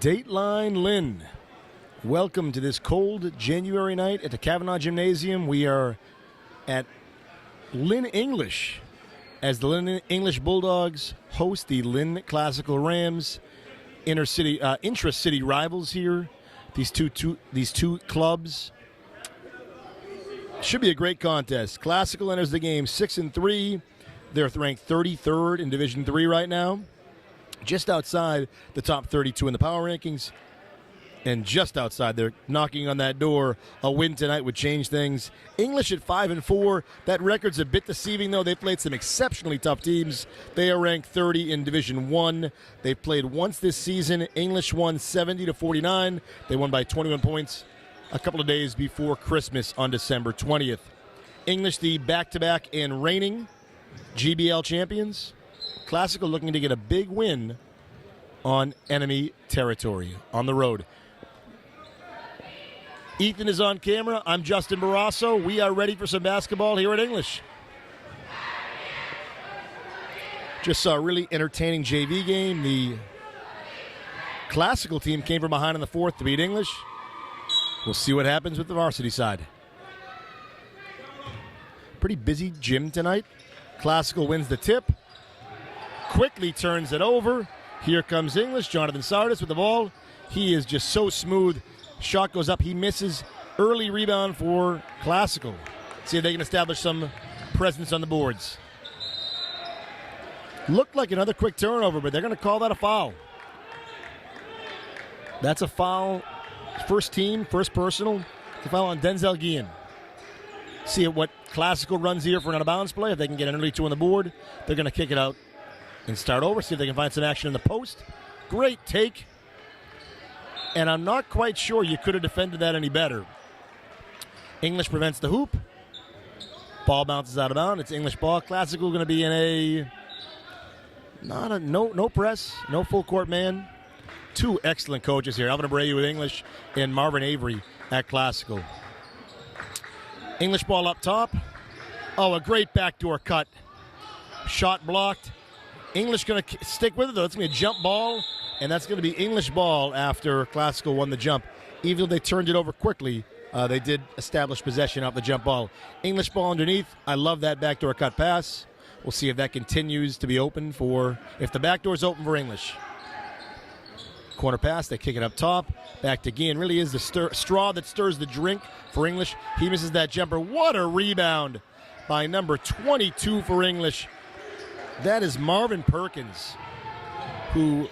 Dateline Lynn. Welcome to this cold January night at the Kavanaugh Gymnasium. We are at Lynn English as the Lynn English Bulldogs host the Lynn Classical Rams. Intra-city rivals here. These two clubs. Should be a great contest. Classical enters the game 6-3. They're ranked 33rd in Division III right now. Just outside the top 32 in the power rankings. And just outside, they're knocking on that door. A win tonight would change things. English at 5-4. That record's a bit deceiving, though. They played some exceptionally tough teams. They are ranked 30 in Division I. They played once this season. English won 70-49. They won by 21 points a couple of days before Christmas on December 20th. English, the back-to-back and reigning GBL champions. Classical looking to get a big win on enemy territory on the road. Ethan is on camera. I'm Justin Barrasso. We are ready for some basketball here at English. Just saw a really entertaining JV game. The Classical team came from behind in the fourth to beat English. We'll see what happens with the varsity side. Pretty busy gym tonight. Classical wins the tip. Quickly turns it over. Here comes English. Jonathan Sardis with the ball. He is just so smooth. Shot goes up. He misses. Early rebound for Classical. See if they can establish some presence on the boards. Looked like another quick turnover, but they're going to call that a foul. That's a foul. First team, first personal. It's a foul on Denzel Guillen. See what Classical runs here for an out-of-bounds play. If they can get an early two on the board, they're going to kick it out and start over. See if they can find some action in the post. Great take. And I'm not quite sure you could have defended that any better. English prevents the hoop. Ball bounces out of bounds. It's English ball. Classical going to be in no press, no full court man. Two excellent coaches here. Alvin Abreu with English and Marvin Avery at Classical. English ball up top. Oh, a great backdoor cut. Shot blocked. English going to stick with it, though. It's going to be a jump ball, and that's going to be English ball after Classical won the jump. Even though they turned it over quickly, they did establish possession off the jump ball. English ball underneath. I love that backdoor cut pass. We'll see if that continues to be open if the backdoor's open for English. Corner pass, they kick it up top. Back to Guillen. Really is the straw that stirs the drink for English. He misses that jumper. What a rebound by number 22 for English. That is Marvin Perkins, who,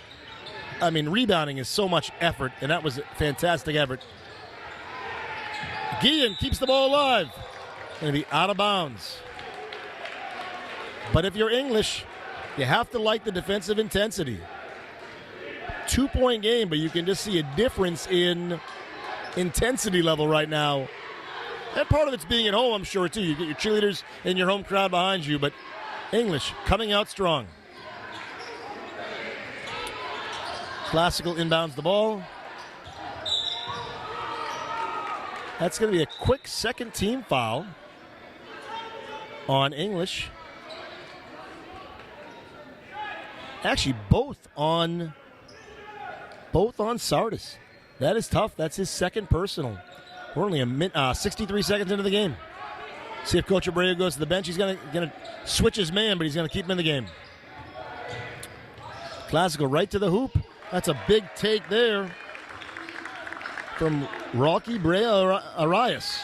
rebounding is so much effort, and that was a fantastic effort. Guillen keeps the ball alive. Going to be out of bounds. But if you're English, you have to like the defensive intensity. 2-point game, but you can just see a difference in intensity level right now. And part of it's being at home, I'm sure, too. You get your cheerleaders and your home crowd behind you, but English coming out strong. Classical inbounds the ball. That's going to be a quick second team foul on English. Actually, both on Sardis. That is tough. That's his second personal. We're only 63 seconds into the game. See if Coach Abreu goes to the bench. He's going to switch his man, but he's going to keep him in the game. Classical right to the hoop. That's a big take there from Rocky Brea Arias.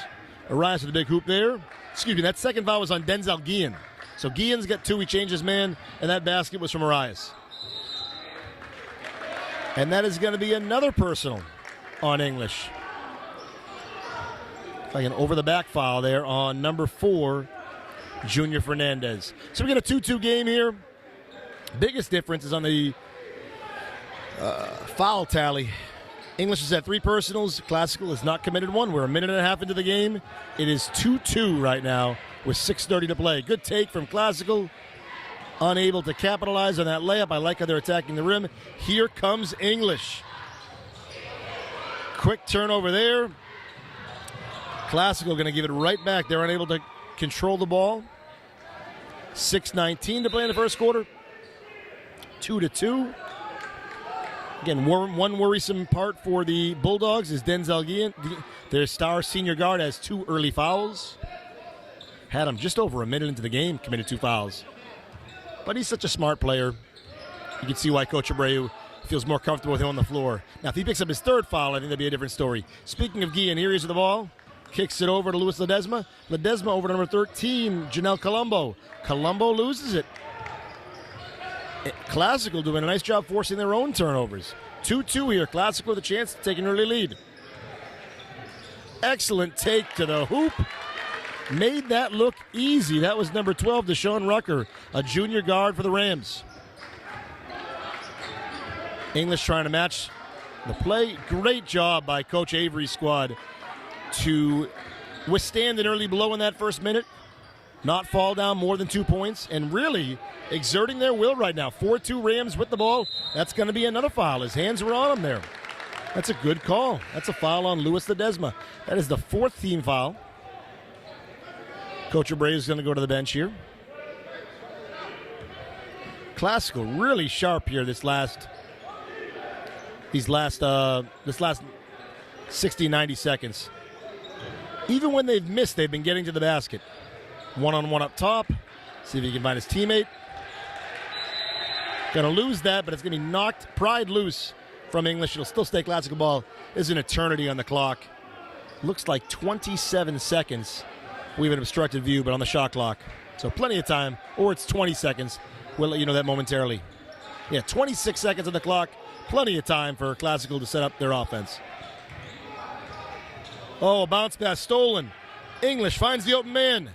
Arias with a big hoop there. Excuse me, that second foul was on Denzel Guillen. So Guillen's got two. He changed his man, and that basket was from Arias. And that is going to be another personal on English. Like an over-the-back foul there on number 4, Junior Fernandez. So we got a 2-2 game here. Biggest difference is on the foul tally. English has had 3 personals. Classical has not committed one. We're a minute and a half into the game. It is 2-2 right now with 6:30 to play. Good take from Classical. Unable to capitalize on that layup. I like how they're attacking the rim. Here comes English. Quick turnover there. Classical going to give it right back. They're unable to control the ball. 6:19 to play in the first quarter. 2-2. Again, one worrisome part for the Bulldogs is Denzel Guillen, their star senior guard, has 2 early fouls. Had him just over a minute into the game, committed 2 fouls. But he's such a smart player. You can see why Coach Abreu feels more comfortable with him on the floor. Now, if he picks up his 3rd foul, I think that'd be a different story. Speaking of Guillen, here he is with the ball. Kicks it over to Luis Ledesma. Ledesma over to number 13, Janelle Colombo. Colombo loses it. Classical doing a nice job forcing their own turnovers. 2-2 here. Classical with a chance to take an early lead. Excellent take to the hoop. Made that look easy. That was number 12, Deshaun Rucker, a junior guard for the Rams. English trying to match the play. Great job by Coach Avery's squad to withstand an early blow in that first minute, not fall down more than 2 points, and really exerting their will right now. 4-2 Rams with the ball. That's going to be another foul. His hands were on him there. That's a good call. That's a foul on Luis Ledesma. That is the 4th team foul. Coach Abreu is going to go to the bench here. Classical really sharp here this last 60, 90 seconds. Even when they've missed, they've been getting to the basket. One-on-one up top. See if he can find his teammate. Going to lose that, but it's going to be pried loose from English. It'll still stay Classical ball. There's an eternity on the clock. Looks like 27 seconds. We have an obstructed view, but on the shot clock. So plenty of time, or it's 20 seconds. We'll let you know that momentarily. Yeah, 26 seconds on the clock. Plenty of time for Classical to set up their offense. Oh, a bounce pass stolen. English finds the open man.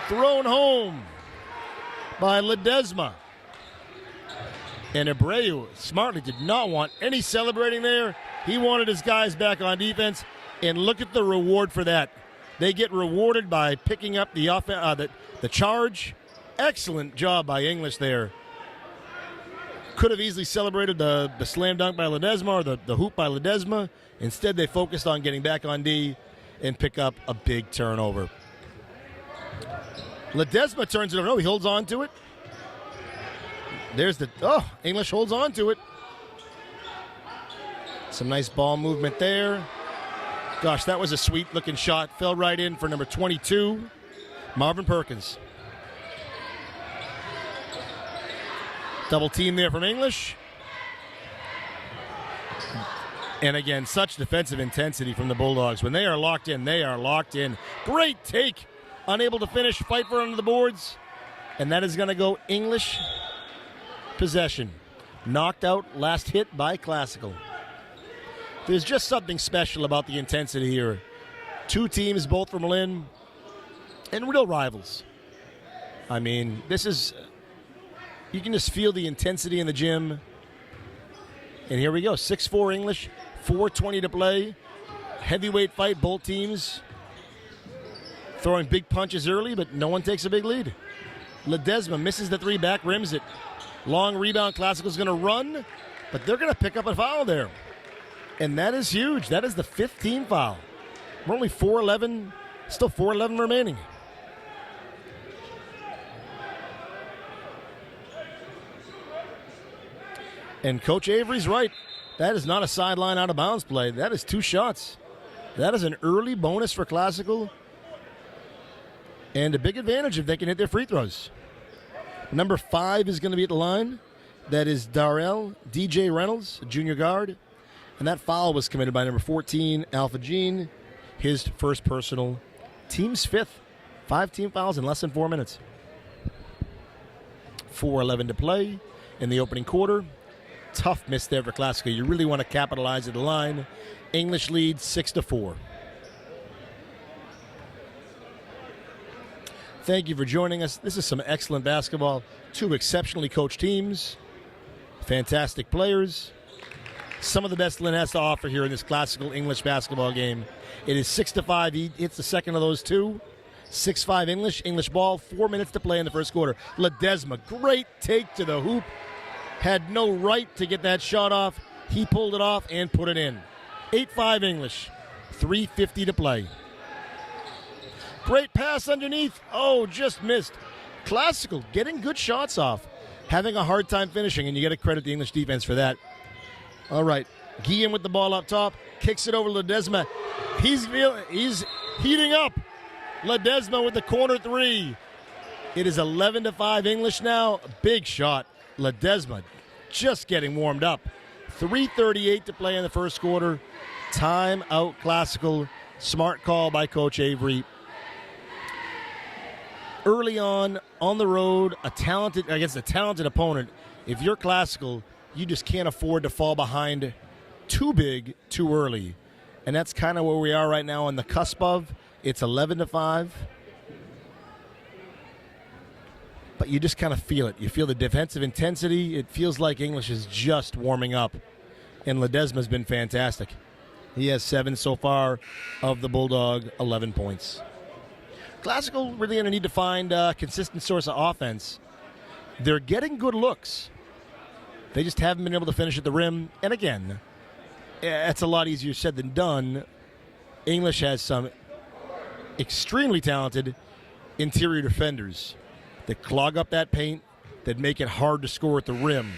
Thrown home by Ledesma. And Abreu smartly did not want any celebrating there. He wanted his guys back on defense. And look at the reward for that. They get rewarded by picking up the charge. Excellent job by English there. Could have easily celebrated the slam dunk by Ledesma or the hoop by Ledesma. Instead, they focused on getting back on D and pick up a big turnover. Ledesma turns it over. Oh, he holds on to it. English holds on to it. Some nice ball movement there. Gosh, that was a sweet-looking shot. Fell right in for number 22, Marvin Perkins. Double team there from English. And again, such defensive intensity from the Bulldogs. When they are locked in, they are locked in. Great take. Unable to finish, fight for under the boards. And that is going to go English possession. Knocked out, last hit by Classical. There's just something special about the intensity here. 2 teams, both from Lynn, and real rivals. I mean, you can just feel the intensity in the gym. And here we go, 6-4 English, 4:20 to play. Heavyweight fight, both teams throwing big punches early, but no one takes a big lead. Ledesma misses the 3, back rims it. Long rebound, Classical's going to run, but they're going to pick up a foul there. And that is huge. That is the 5th team foul. We're only 4:11, still 4:11 remaining. And Coach Avery's right. That is not a sideline out of bounds play. That is 2 shots. That is an early bonus for Classical. And a big advantage if they can hit their free throws. Number 5 is going to be at the line. That is Darrell DJ Reynolds, a junior guard. And that foul was committed by number 14, Alpha Gene. His first personal, team's 5th. 5 team fouls in less than 4 minutes. 4:11 to play in the opening quarter. Tough miss there for Classical. You really want to capitalize at the line. English leads 6-4. Thank you for joining us. This is some excellent basketball. 2 exceptionally coached teams. Fantastic players. Some of the best Lynn has to offer here in this Classical English basketball game. It is 6-5. He hits the second of those 2. 6-5 English. English ball. 4 minutes to play in the first quarter. Ledesma, great take to the hoop. Had no right to get that shot off. He pulled it off and put it in. 8-5 English. 3:50 to play. Great pass underneath. Oh, just missed. Classical getting good shots off. Having a hard time finishing, and you got to credit the English defense for that. All right. Guillen with the ball up top. Kicks it over to Ledesma. He's heating up. Ledesma with the corner three. It is 11-5 English now. Big shot. Ledesma just getting warmed up. 3:38 to play in the first quarter. Time out Classical. Smart call by Coach Avery. Early on the road, against a talented opponent, if you're Classical, you just can't afford to fall behind too big, too early. And that's kind of where we are right now on the cusp of. It's 11-5. But you just kind of feel it. You feel the defensive intensity. It feels like English is just warming up. And Ledesma's been fantastic. He has 7 so far of the Bulldog 11 points. Classical really going to need to find a consistent source of offense. They're getting good looks. They just haven't been able to finish at the rim. And again, it's a lot easier said than done. English has some extremely talented interior defenders that clog up that paint, that make it hard to score at the rim.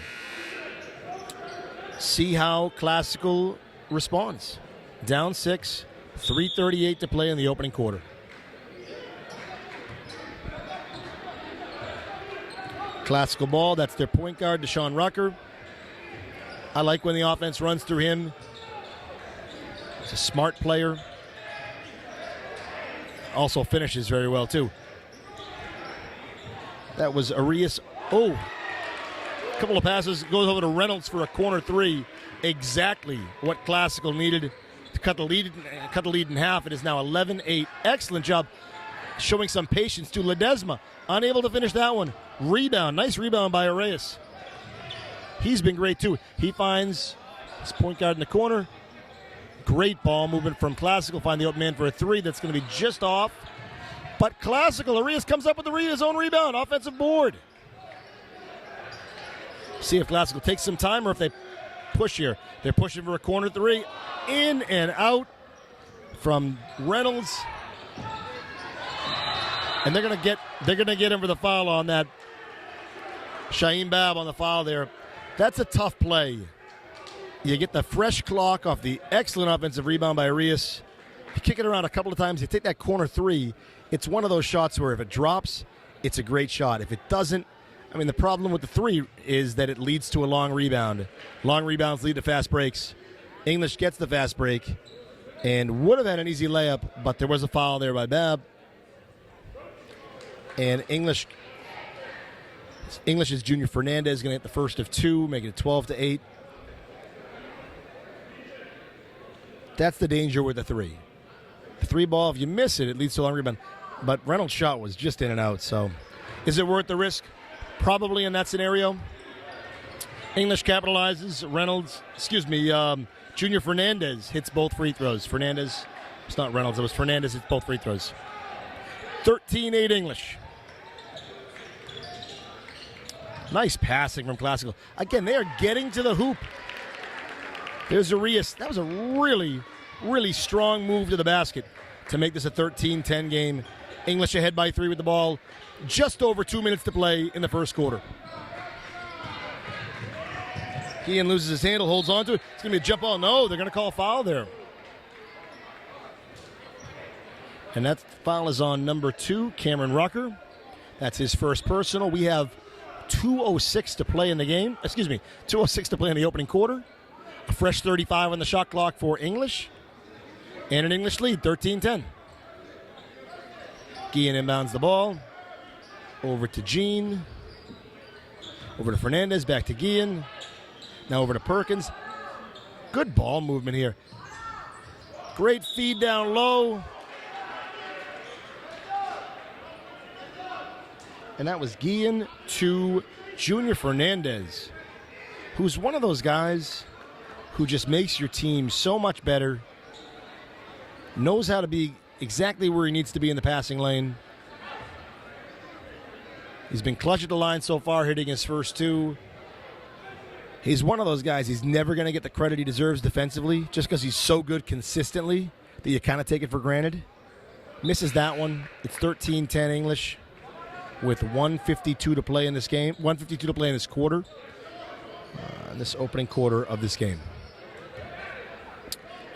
See how Classical responds. Down 6, 3:38 to play in the opening quarter. Classical ball, that's their point guard, Deshaun Rucker. I like when the offense runs through him. He's a smart player. Also finishes very well, too. That was Arias. Oh, a couple of passes. Goes over to Reynolds for a corner three. Exactly what Classical needed to cut the lead in half. It is now 11-8. Excellent job showing some patience to Ledesma. Unable to finish that one. Rebound. Nice rebound by Arias. He's been great, too. He finds his point guard in the corner. Great ball movement from Classical. Find the open man for a three. That's going to be just off. But Classical, Arias comes up with his own rebound. Offensive board. See if Classical takes some time or if they push here. They're pushing for a corner three. In and out from Reynolds. And they're gonna get him for the foul on that. Shahin Bab on the foul there. That's a tough play. You get the fresh clock off the excellent offensive rebound by Arias. You kick it around a couple of times. You take that corner three. It's one of those shots where if it drops, it's a great shot. If it doesn't, I mean, the problem with the three is that it leads to a long rebound. Long rebounds lead to fast breaks. English gets the fast break and would have had an easy layup, but there was a foul there by Bab. And English's Junior Fernandez is going to hit the first of 2, making it 12-8. That's the danger with the three. The three ball, if you miss it, it leads to a long rebound. But Reynolds' shot was just in and out. So is it worth the risk? Probably in that scenario. English capitalizes. Junior Fernandez hits both free throws. It's not Reynolds, it was Fernandez hits both free throws. 13-8 English. Nice passing from Classical. Again, they are getting to the hoop. There's Arias. That was a really, really strong move to the basket to make this a 13-10 game. English ahead by 3 with the ball. Just over 2 minutes to play in the first quarter. Guillen loses his handle, holds on to it. It's going to be a jump ball. No, they're going to call a foul there. And that foul is on number 2, Cameron Rucker. That's his first personal. We have 2:06 to play in the game. 2:06 to play in the opening quarter. A fresh 35 on the shot clock for English. And an English lead, 13-10. Guillen inbounds the ball. Over to Jean. Over to Fernandez, back to Guillen. Now over to Perkins. Good ball movement here. Great feed down low. And that was Guillen to Junior Fernandez, who's one of those guys who just makes your team so much better, knows how to be exactly where he needs to be in the passing lane. He's been clutch at the line so far, hitting his first 2. He's one of those guys, he's never going to get the credit he deserves defensively just because he's so good consistently that you kind of take it for granted. Misses that one. It's 13-10 English with 1:52 to play in this game. 1:52 to play in this quarter. In this opening quarter of this game.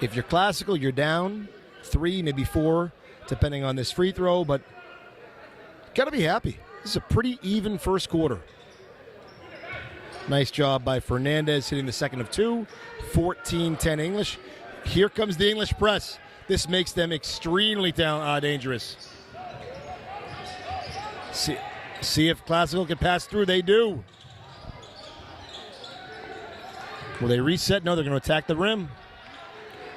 If you're Classical, you're down 3, maybe 4, depending on this free throw, but got to be happy. This is a pretty even first quarter. Nice job by Fernandez hitting the second of 2. 14-10 English. Here comes the English press. This makes them extremely dangerous. See if Classical can pass through. They do. Will they reset? No, they're going to attack the rim.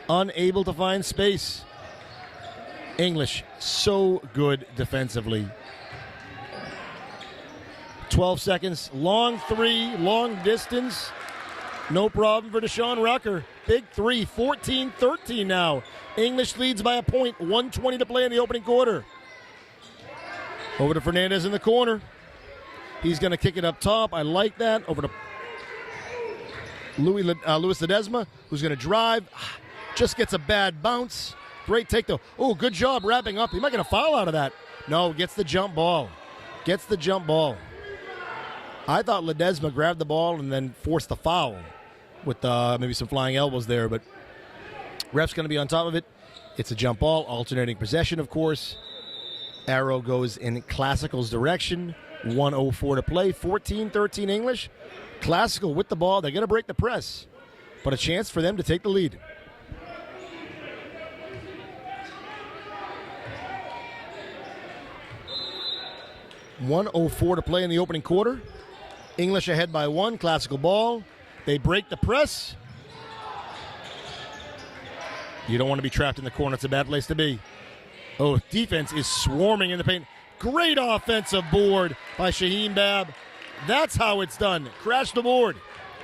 Unable to find space. English, so good defensively. 12 seconds. Long 3, long distance. No problem for Deshaun Rucker. Big 3, 14-13 now. English leads by a point. 1:20 to play in the opening quarter. Over to Fernandez in the corner. He's going to kick it up top. I like that. Over to Luis Ledesma, who's going to drive. Just gets a bad bounce. Great take, though. Oh, good job wrapping up. He might get a foul out of that. No, gets the jump ball. Gets the jump ball. I thought Ledesma grabbed the ball and then forced the foul with maybe some flying elbows there, but ref's going to be on top of it. It's a jump ball, alternating possession, of course. Arrow goes in Classical's direction. 1:04 to play. 14-13 English. Classical with the ball. They're going to break the press, but a chance for them to take the lead. .104 to play in the opening quarter. English ahead by 1. Classical ball. They break the press. You don't want to be trapped in the corner. It's a bad place to be. Oh, defense is swarming in the paint. Great offensive board by Shaheen Bab. That's how it's done. Crash the board.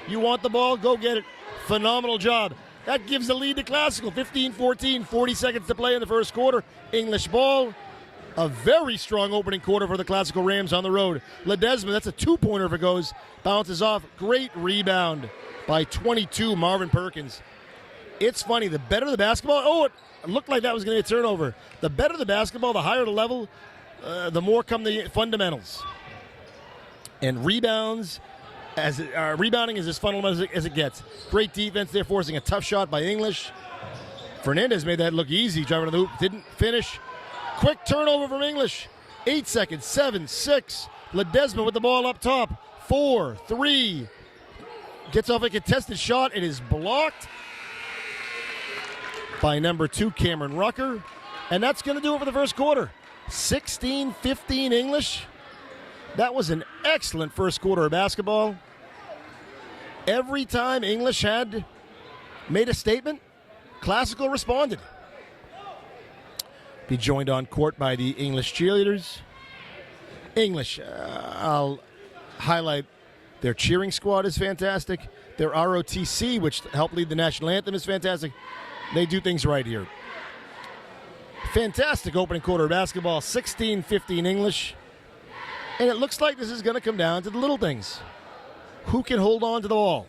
You want the ball? Go get it. Phenomenal job. That gives the lead to Classical. 15-14, 40 seconds to play in the first quarter. English ball. A very strong opening quarter for the Classical Rams on the road. Ledesma, that's a 2-pointer if it goes. Bounces off. Great rebound by 22, Marvin Perkins. It's funny, the better the basketball, it looked like that was going to get a turnover. The better the basketball, the higher the level, the more come the fundamentals. And rebounding is as fundamental as it gets. Great defense there, forcing a tough shot by English. Fernandez made that look easy, driving to the hoop, didn't finish. Quick turnover from English. 8 seconds, 7, 6. Ledesma with the ball up top. 4, 3. Gets off a contested shot. It is blocked by number 2, Cameron Rucker. And that's going to do it for the first quarter. 16-15 English. That was an excellent first quarter of basketball. Every time English had made a statement, Classical responded. Be joined on court by the English cheerleaders. English, I'll highlight their cheering squad is fantastic. Their ROTC, which helped lead the national anthem, is fantastic. They do things right here. Fantastic opening quarter of basketball, 16-15 English. And it looks like this is going to come down to the little things. Who can hold on to the ball?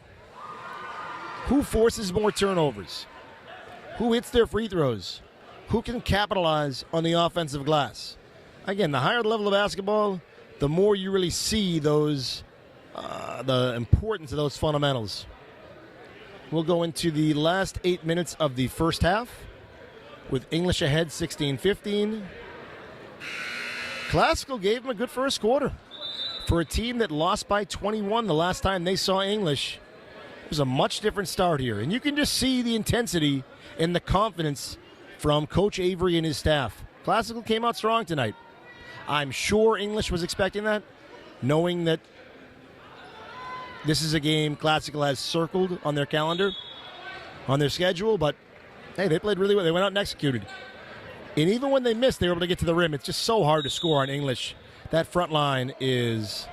Who forces more turnovers? Who hits their free throws? Who can capitalize on the offensive glass? Again, the higher the level of basketball, the more you really see those, the importance of those fundamentals. We'll go into the last 8 minutes of the first half with English ahead 16-15. Classical gave them a good first quarter. For a team that lost by 21 the last time they saw English, it was a much different start here. And you can just see the intensity and the confidence from Coach Avery and his staff. Classical came out strong tonight. I'm sure English was expecting that, knowing that this is a game Classical has circled on their calendar, on their schedule, but hey, they played really well. They went out and executed. And even when they missed, they were able to get to the rim. It's just so hard to score on English. That front line is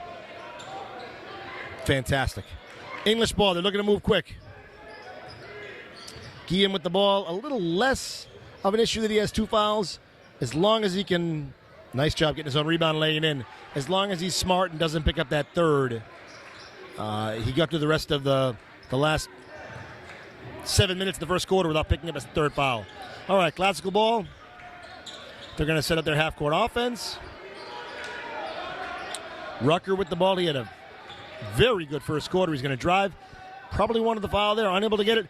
fantastic. English ball, they're looking to move quick. Guillen with the ball, a little less of an issue that he has 2 fouls. As long as he can, nice job getting his own rebound, laying in. As long as he's smart and doesn't pick up that third. He got through the rest of the last 7 minutes of the first quarter without picking up his third foul. All right, Classical ball. They're going to set up their half-court offense. Rucker with the ball. He had a very good first quarter. He's going to drive. Probably wanted the foul there. Unable to get it.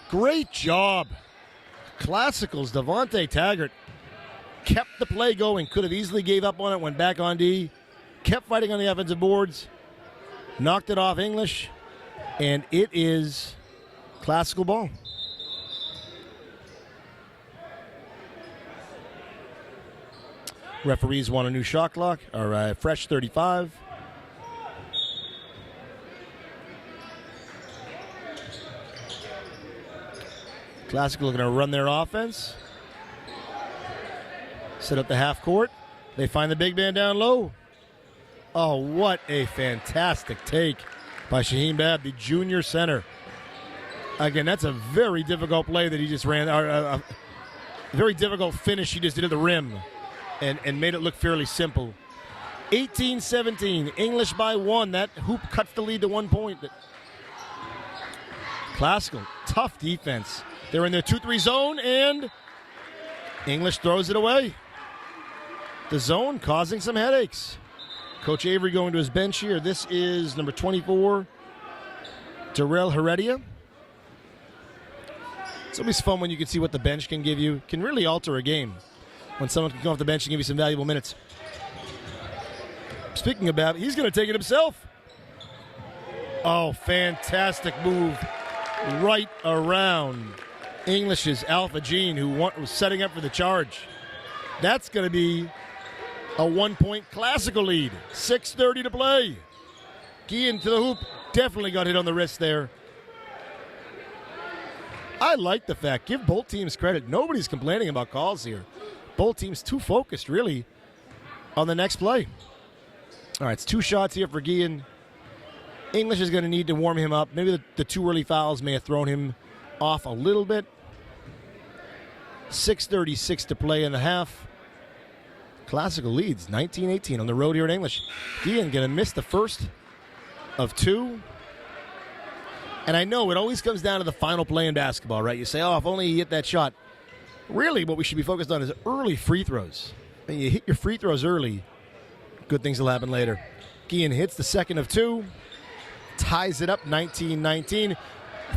Great job Classical's Devontae Taggart kept the play going, could have easily gave up on it, went back on D, kept fighting on the offensive boards, knocked it off English, and it is Classical ball. Referees want a new shot clock. All right, fresh 35. Classical looking to run their offense. Set up the half court. They find the big man down low. Oh, what a fantastic take by Shaheem Babb, the junior center. Again, that's a very difficult play that he just ran. A very difficult finish he just did at the rim and made it look fairly simple. 18-17, English by 1. That hoop cuts the lead to 1 point. Classical, tough defense. They're in their 2-3 zone, and English throws it away. The zone causing some headaches. Coach Avery going to his bench here. This is number 24, Darrell Heredia. It's always fun when you can see what the bench can give you. Can really alter a game when someone can come off the bench and give you some valuable minutes. Speaking of Babb, he's going to take it himself. Oh, fantastic move right around English's Alpha Gene, who was setting up for the charge. That's going to be a 1-point Classical lead. 6:30 to play. Guillen to the hoop. Definitely got hit on the wrist there. I like the fact, give both teams credit. Nobody's complaining about calls here. Both teams too focused, really, on the next play. All right, it's 2 shots here for Guillen. English is going to need to warm him up. Maybe the 2 early fouls may have thrown him off a little bit. 6:36 to play in the half. Classical leads 19-18 on the road here at English. Guillen going to miss the first of 2. And I know it always comes down to the final play in basketball, right? You say, oh, if only he hit that shot. Really, what we should be focused on is early free throws. When you hit your free throws early, good things will happen later. Guillen hits the second of 2. Ties it up 19-19.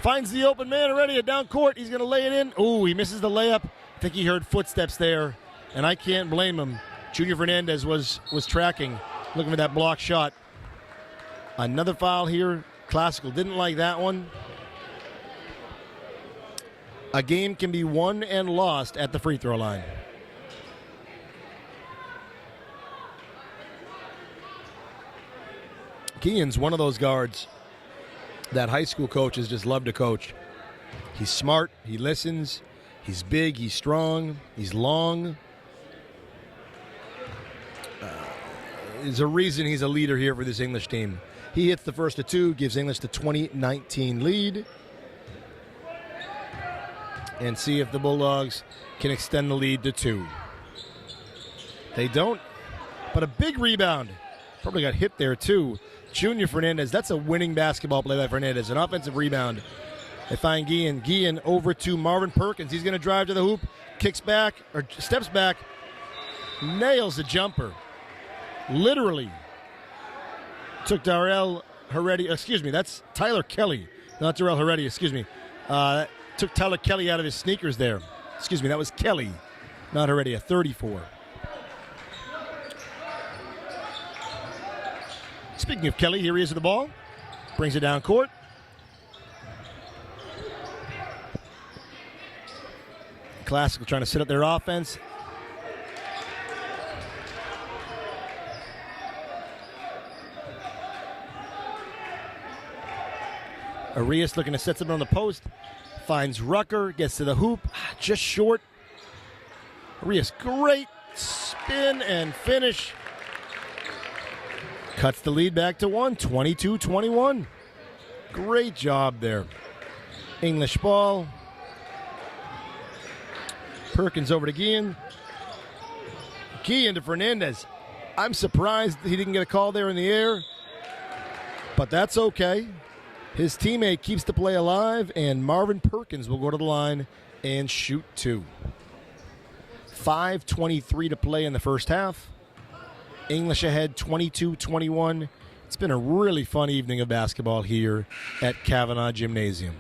Finds the open man already at down court. He's going to lay it in. Ooh, he misses the layup. I think he heard footsteps there, and I can't blame him. Junior Fernandez was tracking, looking for that block shot. Another foul here. Classical didn't like that one. A game can be won and lost at the free throw line. Guillen's one of those guards that high school coaches just love to coach. He's smart, he listens, he's big, he's strong, he's long. There's a reason he's a leader here for this English team. He hits the first of 2, gives English the 20-19 lead. And see if the Bulldogs can extend the lead to 2. They don't, but a big rebound. Probably got hit there too. Junior Fernandez, that's a winning basketball play by Fernandez. An offensive rebound. They find Guillen. Guillen over to Marvin Perkins. He's going to drive to the hoop, kicks back, or steps back, nails the jumper. Literally took Darrell Heredia, excuse me, that's Tyler Kelly, not Darrell Heredia, excuse me. Took Tyler Kelly out of his sneakers there. Excuse me, that was Kelly, not Heredia, 34. Speaking of Kelly, here he is with the ball. Brings it down court. Classical trying to set up their offense. Arias looking to set something on the post. Finds Rucker, gets to the hoop, just short. Arias, great spin and finish. Cuts the lead back to 1, 22-21. Great job there. English ball. Perkins over to Guillen. Guillen to Fernandez. I'm surprised he didn't get a call there in the air, but that's okay. His teammate keeps the play alive, and Marvin Perkins will go to the line and shoot 2. 5:23 to play in the first half. English ahead 22-21. It's been a really fun evening of basketball here at Kavanaugh Gymnasium.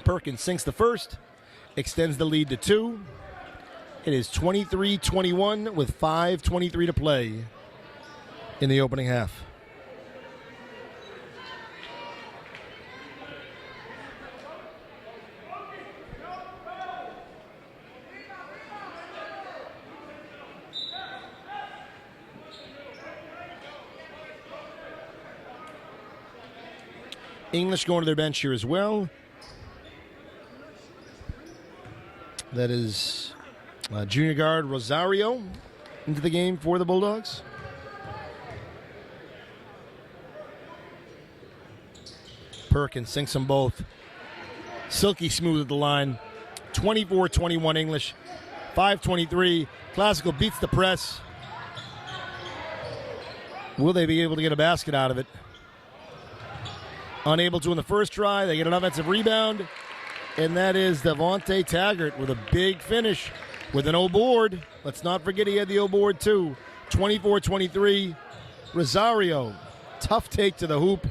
Perkins sinks the first, extends the lead to 2. It is 23-21 with 5:23 to play in the opening half. English going to their bench here as well. That is junior guard Rosario into the game for the Bulldogs. Perkins sinks them both. Silky smooth at the line. 24-21 English. 5:23. Classical beats the press. Will they be able to get a basket out of it? Unable to in the first try. They get an offensive rebound. And that is Devontae Taggart with a big finish with an O board. Let's not forget he had the O board too. 24-23. Rosario. Tough take to the hoop.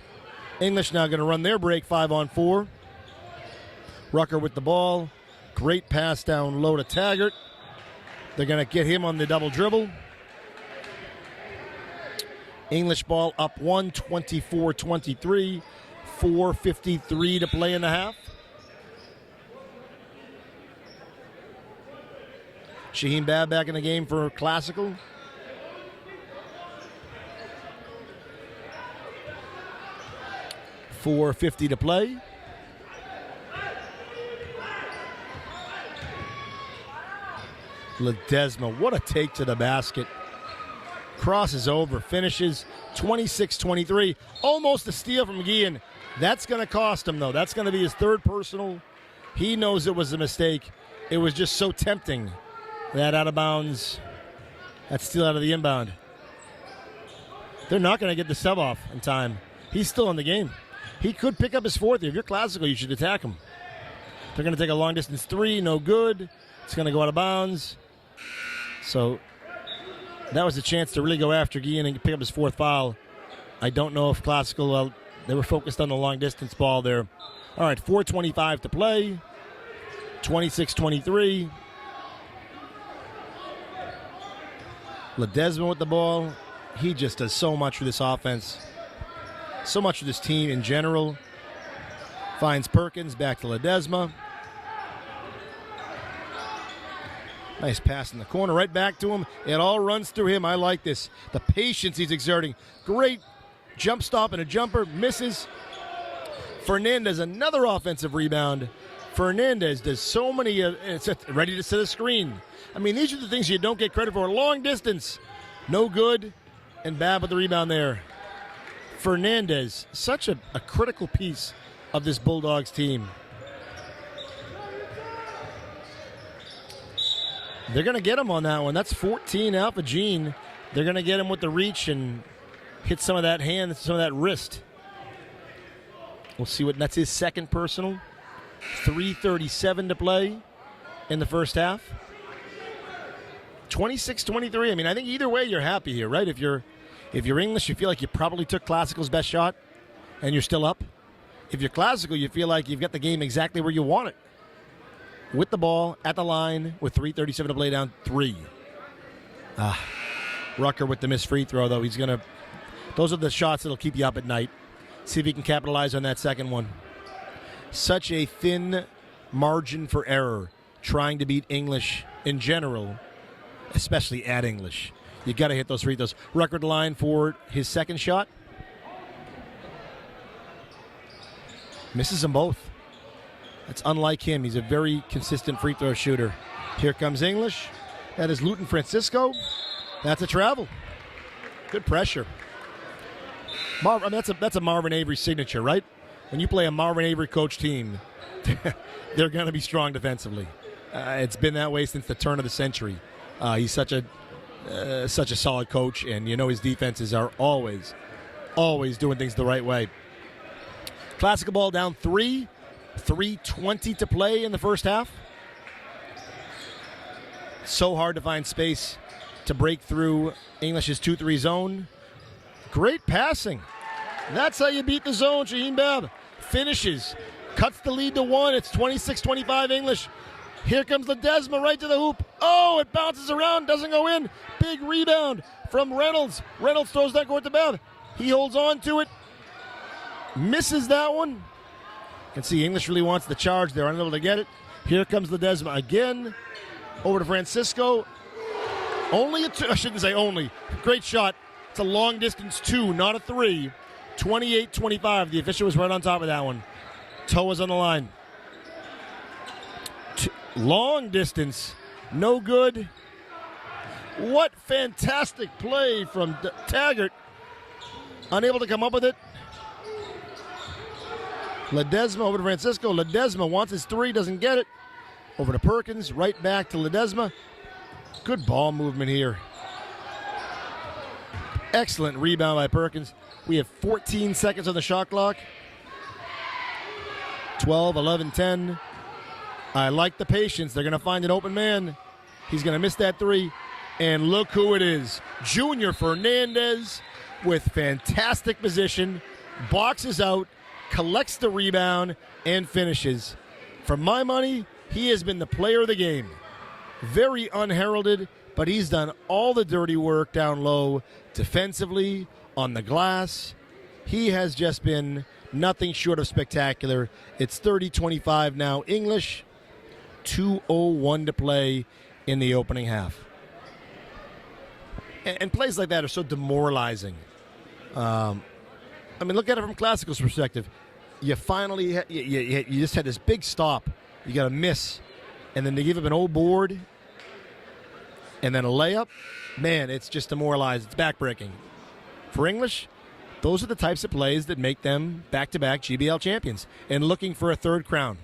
English now going to run their break 5-on-4. Rucker with the ball. Great pass down low to Taggart. They're going to get him on the double dribble. English ball up 1, 24-23. 4:53 to play in the half. Shaheen Babb back in the game for Classical. $4:50 to play. Ledesma, what a take to the basket. Crosses over, finishes 26-23. Almost a steal from McGeehan. That's going to cost him, though. That's going to be his third personal. He knows it was a mistake. It was just so tempting. That out of bounds. That's still out of the inbound. They're not going to get the sub off in time. He's still in the game. He could pick up his fourth. If you're Classical, you should attack him. They're going to take a long distance three. No good. It's going to go out of bounds. So that was a chance to really go after Guillen and pick up his fourth foul. I don't know if Classical, they were focused on the long distance ball there. All right, 4:25 to play. 26-23. Ledesma with the ball. He just does so much for this offense. So much for this team in general. Finds Perkins, back to Ledesma. Nice pass in the corner, right back to him. It all runs through him. I like this. The patience he's exerting. Great jump stop and a jumper. Misses. Fernandez, another offensive rebound. Fernandez does so many, ready to set a screen. I mean, these are the things you don't get credit for. Long distance, no good, and Babb with the rebound there. Fernandez, such a critical piece of this Bulldogs team. They're going to get him on that one. That's 14 Alpha Gene. They're going to get him with the reach and hit some of that hand, some of that wrist. We'll see what, that's his second personal. 3:37 to play in the first half. 26-23. I mean, I think either way you're happy here, right? If you're English, you feel like you probably took Classical's best shot and you're still up. If you're Classical, you feel like you've got the game exactly where you want it. With the ball at the line with 3:37 to play, down 3. Rucker with the missed free throw, though. Those are the shots that'll keep you up at night. See if he can capitalize on that second one. Such a thin margin for error trying to beat English in general, especially at English. You got to hit those free throws. Rucker at the line for his second shot. Misses them both. That's unlike him. He's a very consistent free throw shooter. Here comes English. That is Luton Francisco. That's a travel. Good pressure. That's a Marvin Avery signature, right? When you play a Marvin Avery coach team, they're going to be strong defensively. It's been that way since the turn of the century. He's such a solid coach, and you know his defenses are always doing things the right way. Classical ball down 3. 3:20 to play in the first half. So hard to find space to break through English's 2-3 zone. Great passing. That's how you beat the zone. Shaheen Babb finishes Cuts the lead to 1. It's 26-25 English. Here comes Ledesma right to the hoop. Oh, it bounces around, doesn't go in. Big rebound from Reynolds. Reynolds throws that court to Bev. He holds on to it. Misses that one. You can see English really wants the charge. They're unable to get it. Here comes Ledesma again. Over to Francisco. Only a 2. I shouldn't say only. Great shot. It's a long distance 2, not a 3. 28-25. The official was right on top of that one. Toe was on the line. Long distance. No good. What fantastic play from Taggart. Unable to come up with it. Ledesma over to Francisco. Ledesma wants his 3, doesn't get it. Over to Perkins, right back to Ledesma. Good ball movement here. Excellent rebound by Perkins. We have 14 seconds on the shot clock. 12, 11, 10. I like the patience. They're going to find an open man. He's going to miss that 3. And look who it is. Junior Fernandez with fantastic position. Boxes out, collects the rebound, and finishes. For my money, he has been the player of the game. Very unheralded, but he's done all the dirty work down low, defensively, on the glass. He has just been nothing short of spectacular. It's 30-25 now English. 2:01 to play in the opening half. And plays like that are so demoralizing. I mean, look at it from Classical's perspective. You finally, you just had this big stop. You got a miss, and then they give up an old board, and then a layup. Man, it's just demoralized. It's backbreaking. For English, those are the types of plays that make them back-to-back GBL champions and looking for a 3rd crown.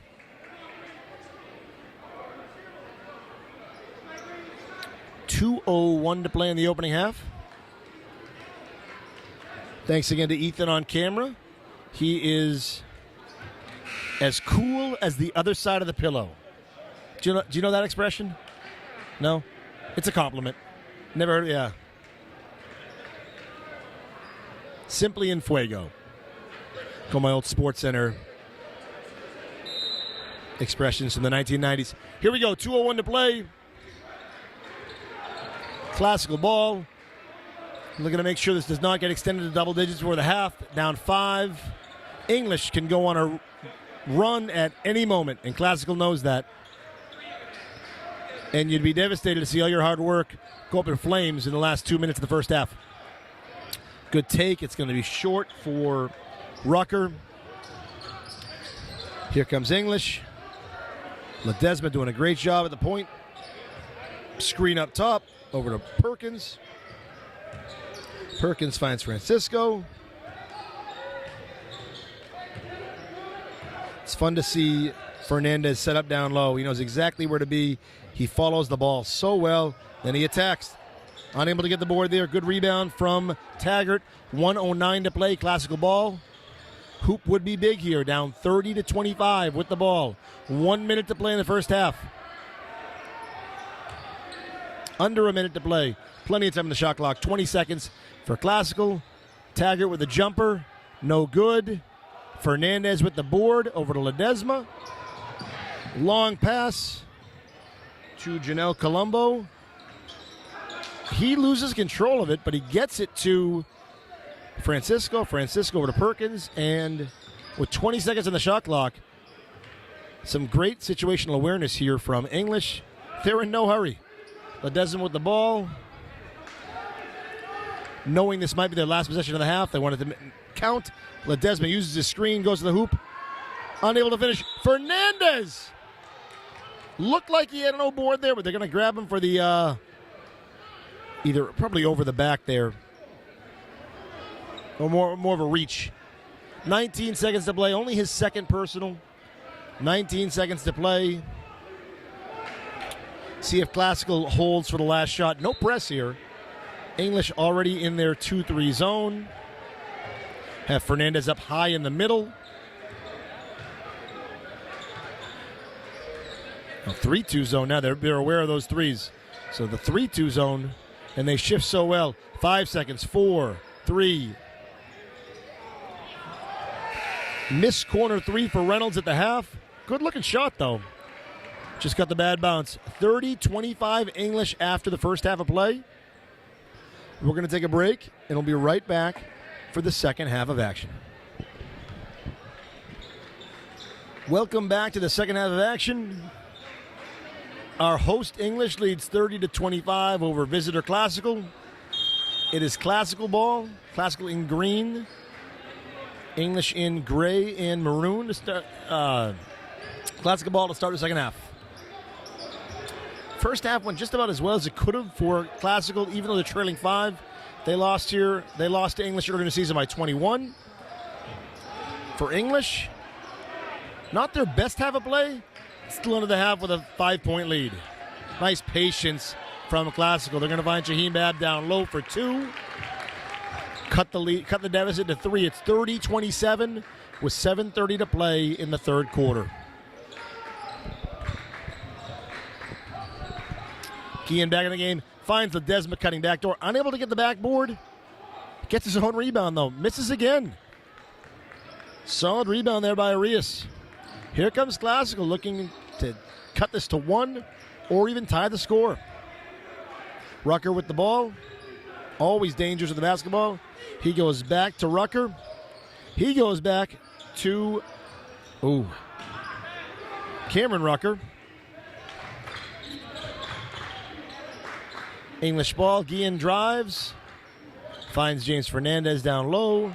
.201 to play in the opening half. Thanks again to Ethan on camera. He is as cool as the other side of the pillow. Do you know that expression? No? It's a compliment. Never heard it, yeah. Simply in fuego. Call my old Sports Center expressions from the 1990s. Here we go, 2:01 to play. Classical ball. Looking to make sure this does not get extended to double digits before the half. Down 5. English can go on a run at any moment, and Classical knows that. And you'd be devastated to see all your hard work go up in flames in the last 2 minutes of the first half. Good take. It's going to be short for Rucker. Here comes English. Ledesma doing a great job at the point. Screen up top. Over to Perkins. Perkins finds Francisco. It's fun to see Fernandez set up down low. He knows exactly where to be. He follows the ball so well. Then he attacks. Unable to get the board there. Good rebound from Taggart. 1:09 to play. Classical ball. Hoop would be big here. Down 30-25 with the ball. 1 minute to play in the first half. Under a minute to play. Plenty of time on the shot clock. 20 seconds for Classical. Taggart with a jumper. No good. Fernandez with the board. Over to Ledesma. Long pass to Janelle Colombo. He loses control of it, but he gets it to Francisco. Francisco over to Perkins. And with 20 seconds on the shot clock, some great situational awareness here from English. They're in no hurry. Ledesma with the ball. Knowing this might be their last possession of the half, they wanted to count. Ledesma uses his screen, goes to the hoop. Unable to finish. Fernandez! Looked like he had no board there, but they're going to grab him for the, either probably over the back there. Or more of a reach. 19 seconds to play. Only his second personal. 19 seconds to play. See if Classical holds for the last shot. No press here. English already in their 2-3 zone. Have Fernandez up high in the middle. A 3-2 zone now. They're aware of those threes. So the 3-2 zone, and they shift so well. 5 seconds. 4, 3. Missed corner three for Reynolds at the half. Good looking shot, though. Just got the bad bounce. 30-25 English after the first half of play. We're going to take a break, and we'll be right back for the second half of action. Welcome back to the second half of action. Our host English leads 30-25 over visitor Classical. It is Classical ball. Classical in green. English in gray and maroon to start. Classical ball to start the second half. First half went just about as well as it could have for Classical, even though they're trailing 5. They lost here. They lost to English earlier in the season by 21. For English, not their best half of play. Still under the half with a 5-point lead. Nice patience from Classical. They're going to find Shaheem Bab down low for 2. Cut the deficit to 3. It's 30-27 with 7:30 to play in the third quarter. Kean back in the game. Finds Ledesma cutting backdoor. Unable to get the backboard. Gets his own rebound, though. Misses again. Solid rebound there by Arias. Here comes Classical looking to cut this to 1 or even tie the score. Rucker with the ball. Always dangerous with the basketball. He goes back to Rucker. He goes back to Cameron Rucker. English ball. Guillen drives. Finds James Fernandez down low.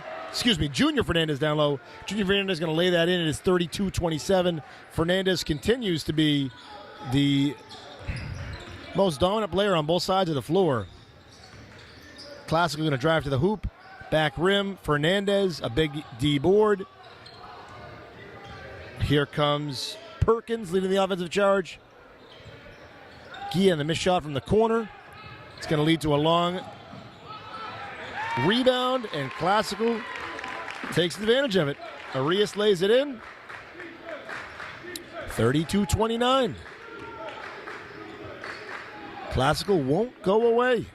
Junior Fernandez down low. Junior Fernandez going to lay that in. It is 32-27. Fernandez continues to be the most dominant player on both sides of the floor. Classical going to drive to the hoop. Back rim. Fernandez, a big D board. Here comes Perkins leading the offensive charge. Guillen, the missed shot from the corner. It's going to lead to a long rebound, and Classical takes advantage of it. Arias lays it in. 32-29. Classical won't go away.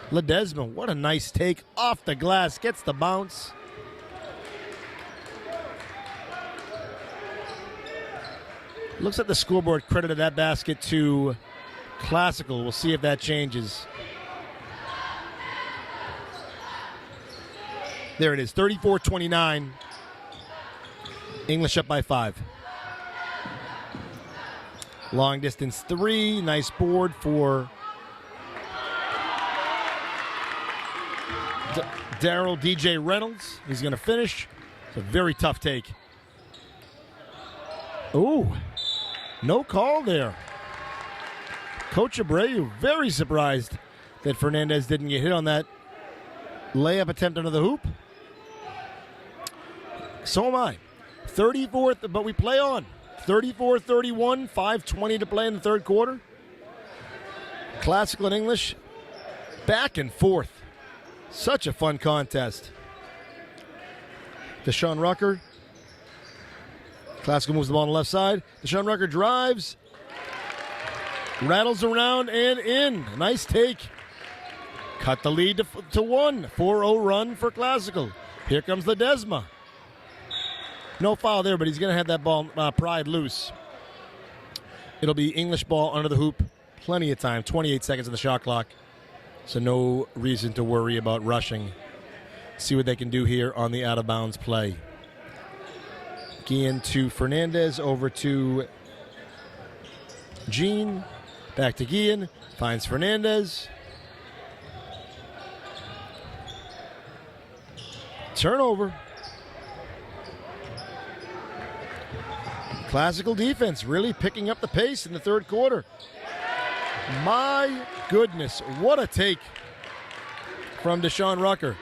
Ledesma, what a nice take off the glass. Gets the bounce. Looks like the scoreboard credited that basket to Classical. We'll see if that changes. There it is, 34-29. English up by 5. Long distance 3. Nice board for Daryl DJ Reynolds. He's going to finish. It's a very tough take. Ooh, no call there. Coach Abreu very surprised that Fernandez didn't get hit on that layup attempt under the hoop. So am I. 34th, but we play on. 34-31, 5:20 to play in the third quarter. Classical and English back and forth. Such a fun contest. Deshaun Rucker. Classical moves the ball on the left side. Deshaun Rucker drives. Rattles around and in. Nice take. Cut the lead to 1. 4-0 run for Classical. Here comes Ledesma. No foul there, but he's going to have that ball pried loose. It'll be English ball under the hoop. Plenty of time. 28 seconds on the shot clock. So no reason to worry about rushing. See what they can do here on the out-of-bounds play. Guillen to Fernandez. Over to Jean. Back to Guillen. Finds Fernandez. Turnover. Classical defense really picking up the pace in the third quarter. My goodness, what a take from Deshaun Rucker.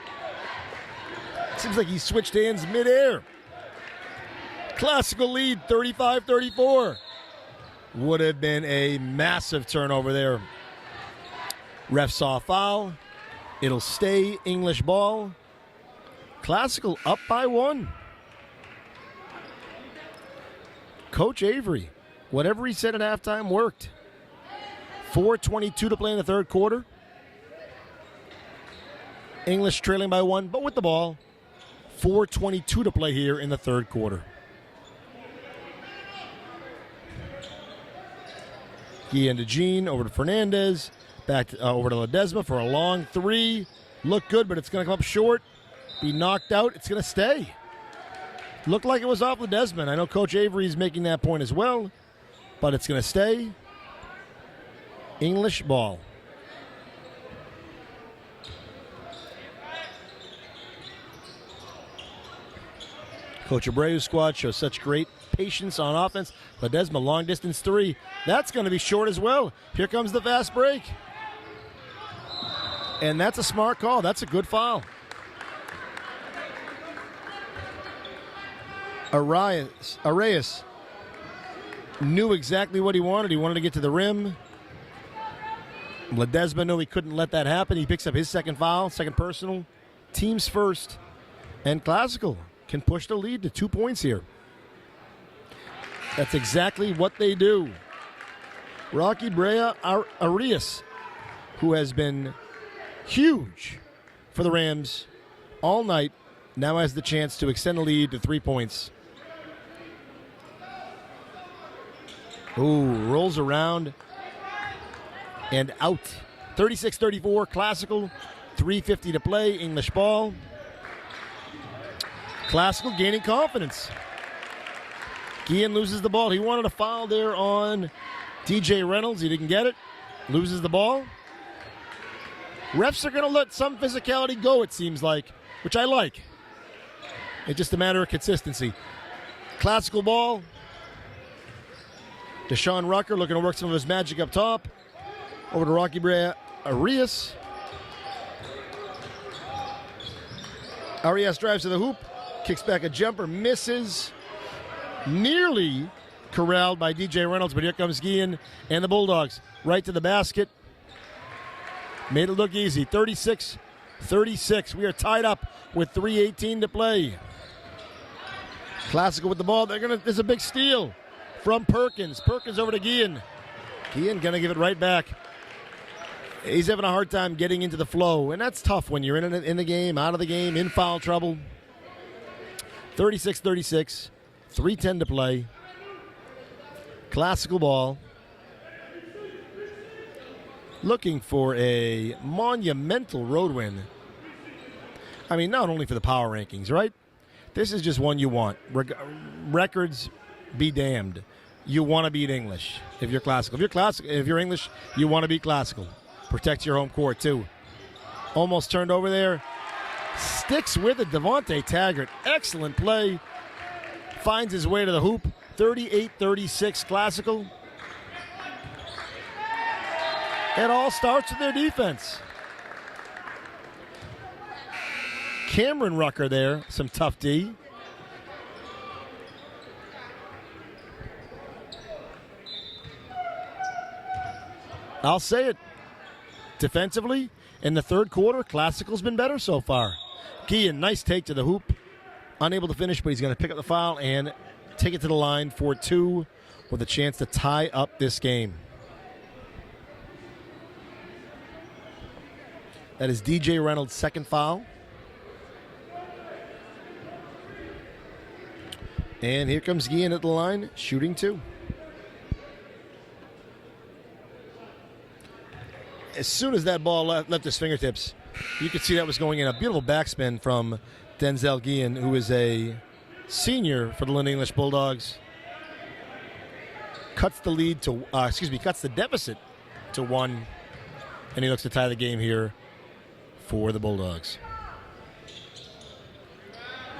Seems like he switched hands midair. Classical lead, 35-34. Would have been a massive turnover there. Ref saw a foul. It'll stay English ball. Classical up by 1. Coach Avery, whatever he said at halftime worked. 4:22 to play in the third quarter. English trailing by 1, but with the ball. 4:22 to play here in the third quarter. Guillen to Jean, over to Fernandez, back over to Ledesma for a long three. Look good, but it's going to come up short. Be knocked out. It's going to stay. Looked like it was off Ledesma. I know Coach Avery is making that point as well, but it's going to stay. English ball. Coach Abreu's squad shows such great patience on offense. Ledesma, long distance three. That's going to be short as well. Here comes the fast break. And that's a smart call. That's a good foul. Arias knew exactly what he wanted. He wanted to get to the rim. Ledesma knew he couldn't let that happen. He picks up his second foul, second personal. Teams first. And Classical can push the lead to 2 points here. That's exactly what they do. Rocky Brea Arias, who has been huge for the Rams all night, now has the chance to extend the lead to 3 points. Ooh, rolls around and out. 36-34, Classical. 3:50 to play, English ball. Classical gaining confidence. Guillen loses the ball. He wanted a foul there on DJ Reynolds. He didn't get it. Loses the ball. Refs are going to let some physicality go, it seems like, which I like. It's just a matter of consistency. Classical ball. Deshaun Rucker looking to work some of his magic up top. Over to Rocky Brea Arias. Arias drives to the hoop. Kicks back a jumper. Misses. Nearly corralled by DJ Reynolds, but here comes Guillen and the Bulldogs. Right to the basket. Made it look easy. 36-36. We are tied up with 3:18 to play. Classical with the ball. There's a big steal from Perkins. Perkins over to Guillen. Guillen going to give it right back. He's having a hard time getting into the flow, and that's tough when you're in the game, out of the game, in foul trouble. 36-36. 3:10 to play. Classical ball. Looking for a monumental road win. I mean, not only for the power rankings, right? This is just one you want. Records be damned. You want to beat English if you're Classical. If you're English, you want to beat Classical. Protects your home court, too. Almost turned over there. Sticks with it. Devontae Taggart. Excellent play. Finds his way to the hoop. 38-36 Classical. It all starts with their defense. Cameron Rucker there. Some tough D. I'll say it. Defensively, in the third quarter, Classical's been better so far. Guillen, nice take to the hoop. Unable to finish, but he's going to pick up the foul and take it to the line for two with a chance to tie up this game. That is DJ Reynolds' second foul. And here comes Guillen at the line, shooting two. As soon as that ball left his fingertips, you could see that was going in. A beautiful backspin from Denzel Guillen, who is a senior for the Lynn English Bulldogs. Cuts the deficit to one, and he looks to tie the game here for the Bulldogs.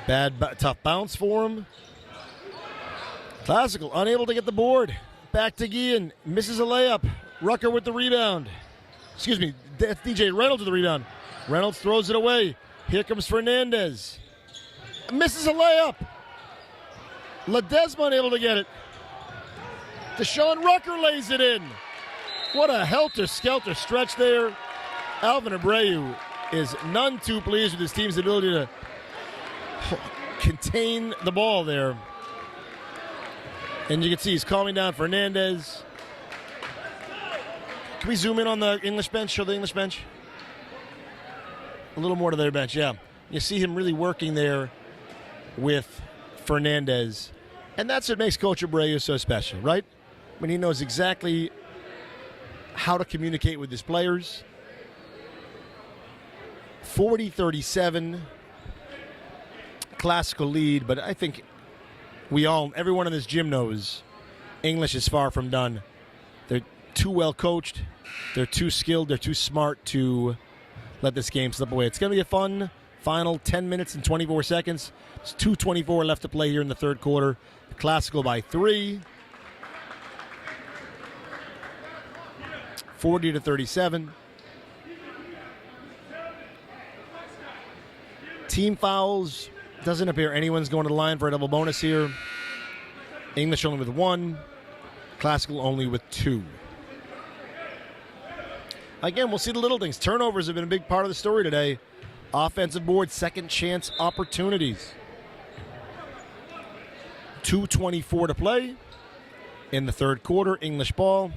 Tough bounce for him. Classical unable to get the board. Back to Guillen, misses a layup. Rucker with the rebound. That's DJ Reynolds with the rebound. Reynolds throws it away. Here comes Fernandez. Misses a layup. Ledesma unable to get it. Deshaun Rucker lays it in. What a helter-skelter stretch there. Alvin Abreu is none too pleased with his team's ability to contain the ball there. And you can see he's calming down Fernandez. Can we zoom in on the English bench? Show the English bench. A little more to their bench, yeah. You see him really working there with Fernandez. And that's what makes Coach Abreu so special, right? I mean, he knows exactly how to communicate with his players. 40-37, Classical lead, but I think everyone in this gym knows English is far from done. They're too well coached, they're too skilled, they're too smart to let this game slip away. It's going to be a fun final 10 minutes and 24 seconds. It's 2:24 left to play here in the third quarter. Classical by 3. 40-37. Team fouls. Doesn't appear anyone's going to the line for a double bonus here. English only with 1. Classical only with 2. Again, we'll see the little things. Turnovers have been a big part of the story today. Offensive board, second chance opportunities. 2:24 to play in the third quarter. English ball.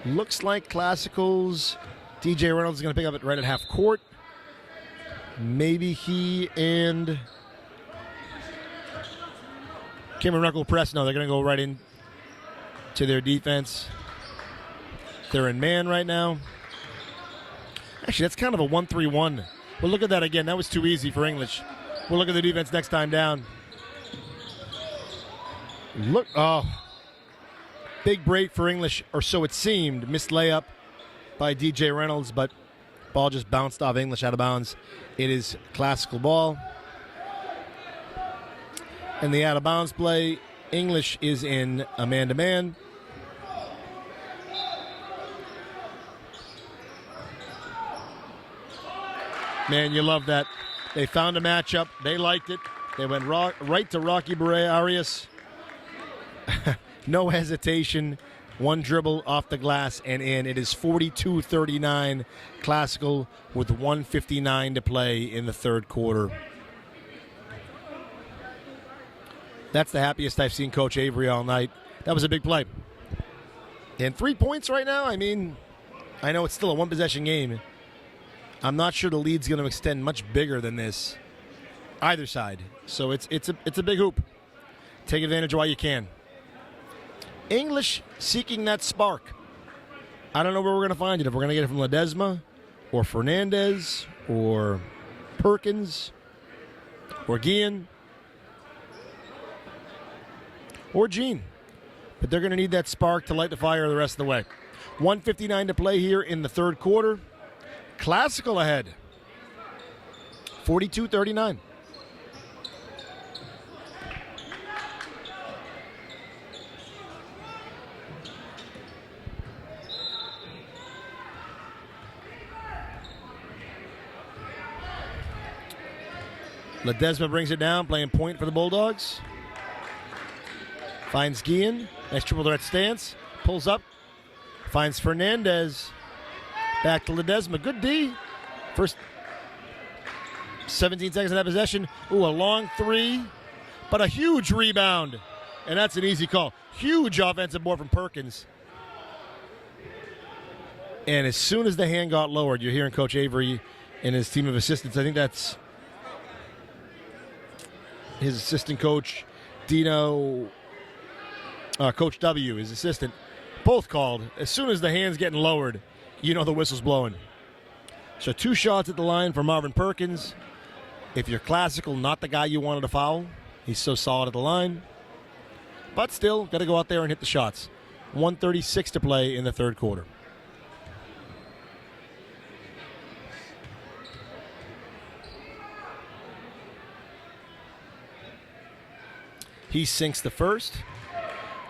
Looks like Classical's DJ Reynolds is going to pick up it right at half court. Maybe he and Cameron Ruck will press. No, they're going to go right in to their defense. They're in man right now. Actually, that's kind of a 1-3-1. We'll look at that again. That was too easy for English. We'll look at the defense next time down. Big break for English, or so it seemed. Missed layup by DJ Reynolds, but ball just bounced off English out of bounds. It is Classical ball. And the out of bounds play, English is in a man-to-man. Man, you love that. They found a matchup. They liked it. They went right to Rocky Arias. No hesitation. One dribble off the glass and in. It is 42-39 Classical with 1:59 to play in the third quarter. That's the happiest I've seen Coach Avery all night. That was a big play. And 3 points right now, I mean, I know it's still a one-possession game. I'm not sure the lead's going to extend much bigger than this, either side. So it's a big hoop. Take advantage while you can. English seeking that spark. I don't know where we're going to find it. If we're going to get it from Ledesma or Fernandez or Perkins or Guillen or Jean. But they're going to need that spark to light the fire the rest of the way. 1:59 to play here in the third quarter. Classical ahead. 42-39. Ledesma brings it down, playing point for the Bulldogs. Finds Guillen. Nice triple threat stance. Pulls up. Finds Fernandez. Back to Ledesma. Good D. First 17 seconds of that possession. Ooh, a long three. But a huge rebound. And that's an easy call. Huge offensive board from Perkins. And as soon as the hand got lowered, you're hearing Coach Avery and his team of assistants. I think that's his assistant coach, Dino, Coach W, his assistant, both called. As soon as the hand's getting lowered, you know the whistle's blowing. So 2 shots at the line for Marvin Perkins. If you're Classical, not the guy you wanted to foul. He's so solid at the line. But still, got to go out there and hit the shots. 1:36 to play in the third quarter. He sinks the first,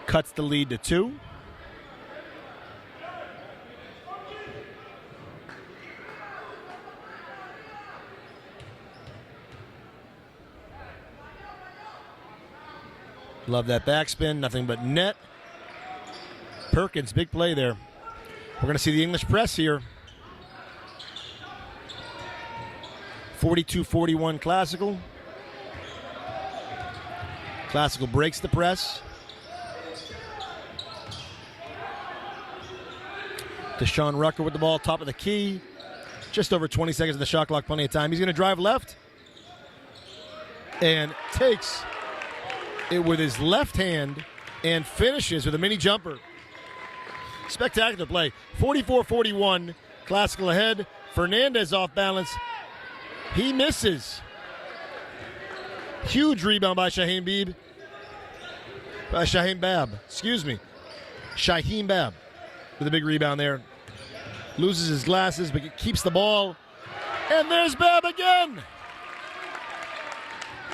cuts the lead to 2. Love that backspin, nothing but net. Perkins, big play there. We're going to see the English press here. 42-41 Classical. Classical breaks the press. Deshaun Rucker with the ball, top of the key. Just over 20 seconds of the shot clock, plenty of time. He's going to drive left and takes it with his left hand and finishes with a mini jumper. Spectacular play. 44-41, Classical ahead. Fernandez off balance. He misses. Huge rebound by Shaheem Bab. Shaheem Bab with a big rebound there. Loses his glasses, but keeps the ball. And there's Bab again.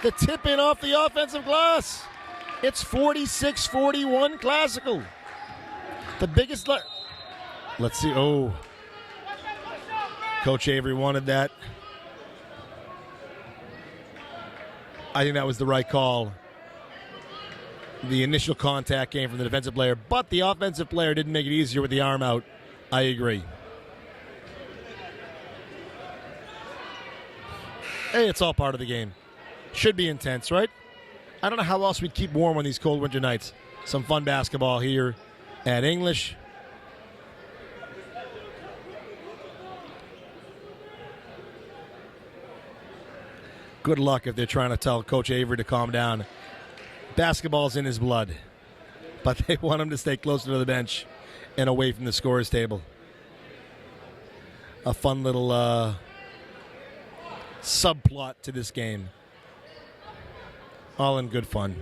The tip in off the offensive glass. It's 46-41 Classical. The biggest. Let's see. Oh. Coach Avery wanted that. I think that was the right call. The initial contact came from the defensive player, but the offensive player didn't make it easier with the arm out. I agree. Hey, it's all part of the game. Should be intense, right? I don't know how else we'd keep warm on these cold winter nights. Some fun basketball here at English. Good luck if they're trying to tell Coach Avery to calm down. Basketball's in his blood, but they want him to stay closer to the bench and away from the scorer's table. A fun little subplot to this game. All in good fun.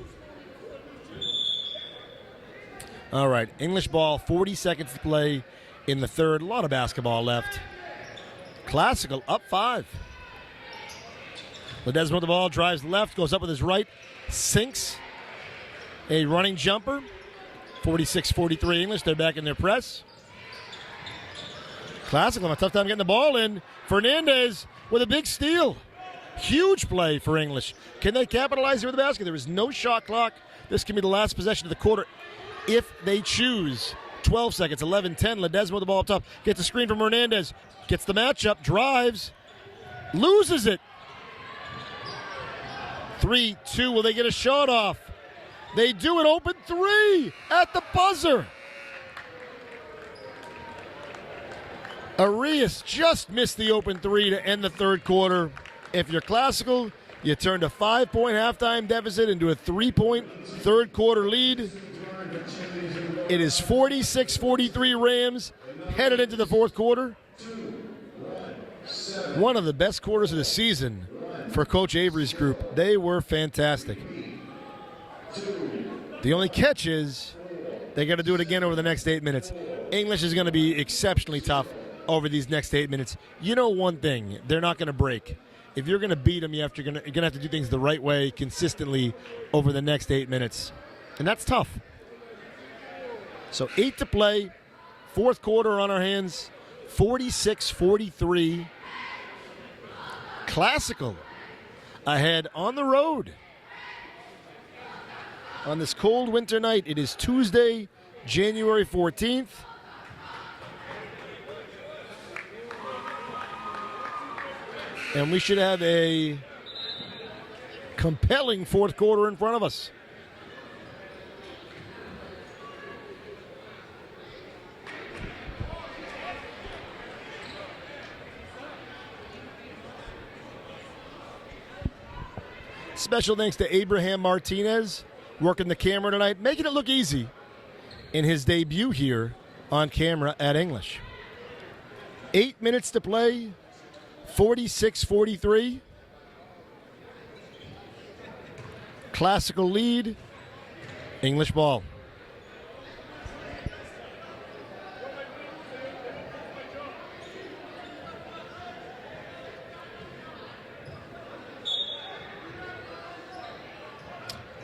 All right, English ball, 40 seconds to play in the third. A lot of basketball left. Classical up 5. Ledesma with the ball, drives left, goes up with his right, sinks. A running jumper. 46-43 English. They're back in their press. Classical, a tough time getting the ball in. Fernandez with a big steal. Huge play for English. Can they capitalize here with the basket? There is no shot clock. This can be the last possession of the quarter if they choose. 12 seconds, 11-10. Ledesma with the ball up top. Gets a screen from Hernandez. Gets the matchup, drives, loses it. 3-2. Will they get a shot off? They do an open 3 at the buzzer. Arias just missed the open 3 to end the third quarter. If you're Classical, you turn a 5-point halftime deficit into a 3-point third quarter lead. It is 46-43 Rams headed into the fourth quarter. One of the best quarters of the season for Coach Avery's group. They were fantastic. The only catch is they got to do it again over the next 8 minutes. English is going to be exceptionally tough over these next 8 minutes. You know one thing, they're not going to break. If you're going to beat them, you're going to have to do things the right way consistently over the next 8 minutes. And that's tough. So 8 to play, fourth quarter on our hands, 46-43. Classical ahead on the road. On this cold winter night, it is Tuesday, January 14th. And we should have a compelling fourth quarter in front of us. Special thanks to Abraham Martinez, working the camera tonight, making it look easy in his debut here on camera at English. 8 minutes to play, 46-43. Classical lead, English ball.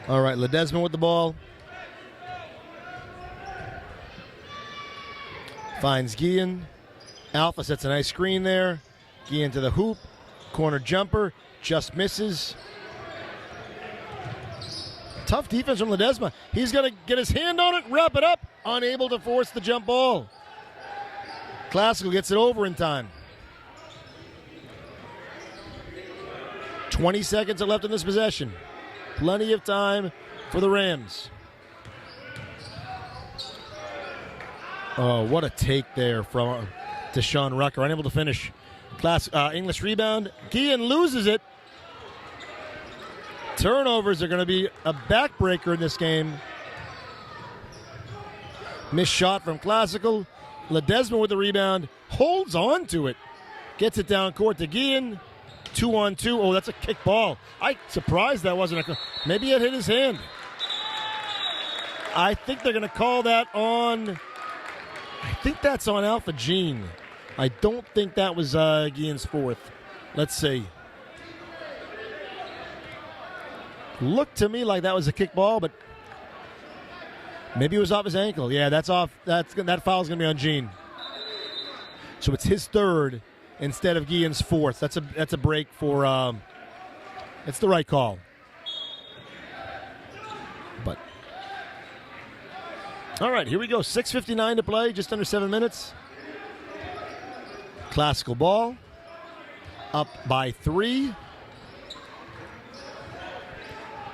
All right, Ledesma with the ball. Finds Guillen. Alpha sets a nice screen there. Guillen to the hoop. Corner jumper. Just misses. Tough defense from Ledesma. He's going to get his hand on it, wrap it up. Unable to force the jump ball. Classical gets it over in time. 20 seconds are left in this possession. Plenty of time for the Rams. Oh, what a take there from Deshaun Rucker. Unable to finish English rebound. Guillen loses it. Turnovers are going to be a backbreaker in this game. Missed shot from Classical. Ledesma with the rebound. Holds on to it. Gets it down court to Guillen. 2-on-2. Oh, that's a kick ball. I'm surprised that wasn't a... Maybe it hit his hand. I think they're going to call that on... I think that's on Alpha Gene. I don't think that was Guillen's fourth. Let's see. Looked to me like that was a kick ball, but maybe it was off his ankle. Yeah, that's off. That foul's going to be on Gene. So it's his third instead of Guillen's fourth. That's a break for. It's the right call. But all right, here we go. 6:59 to play, just under 7 minutes. Classical ball, up by 3.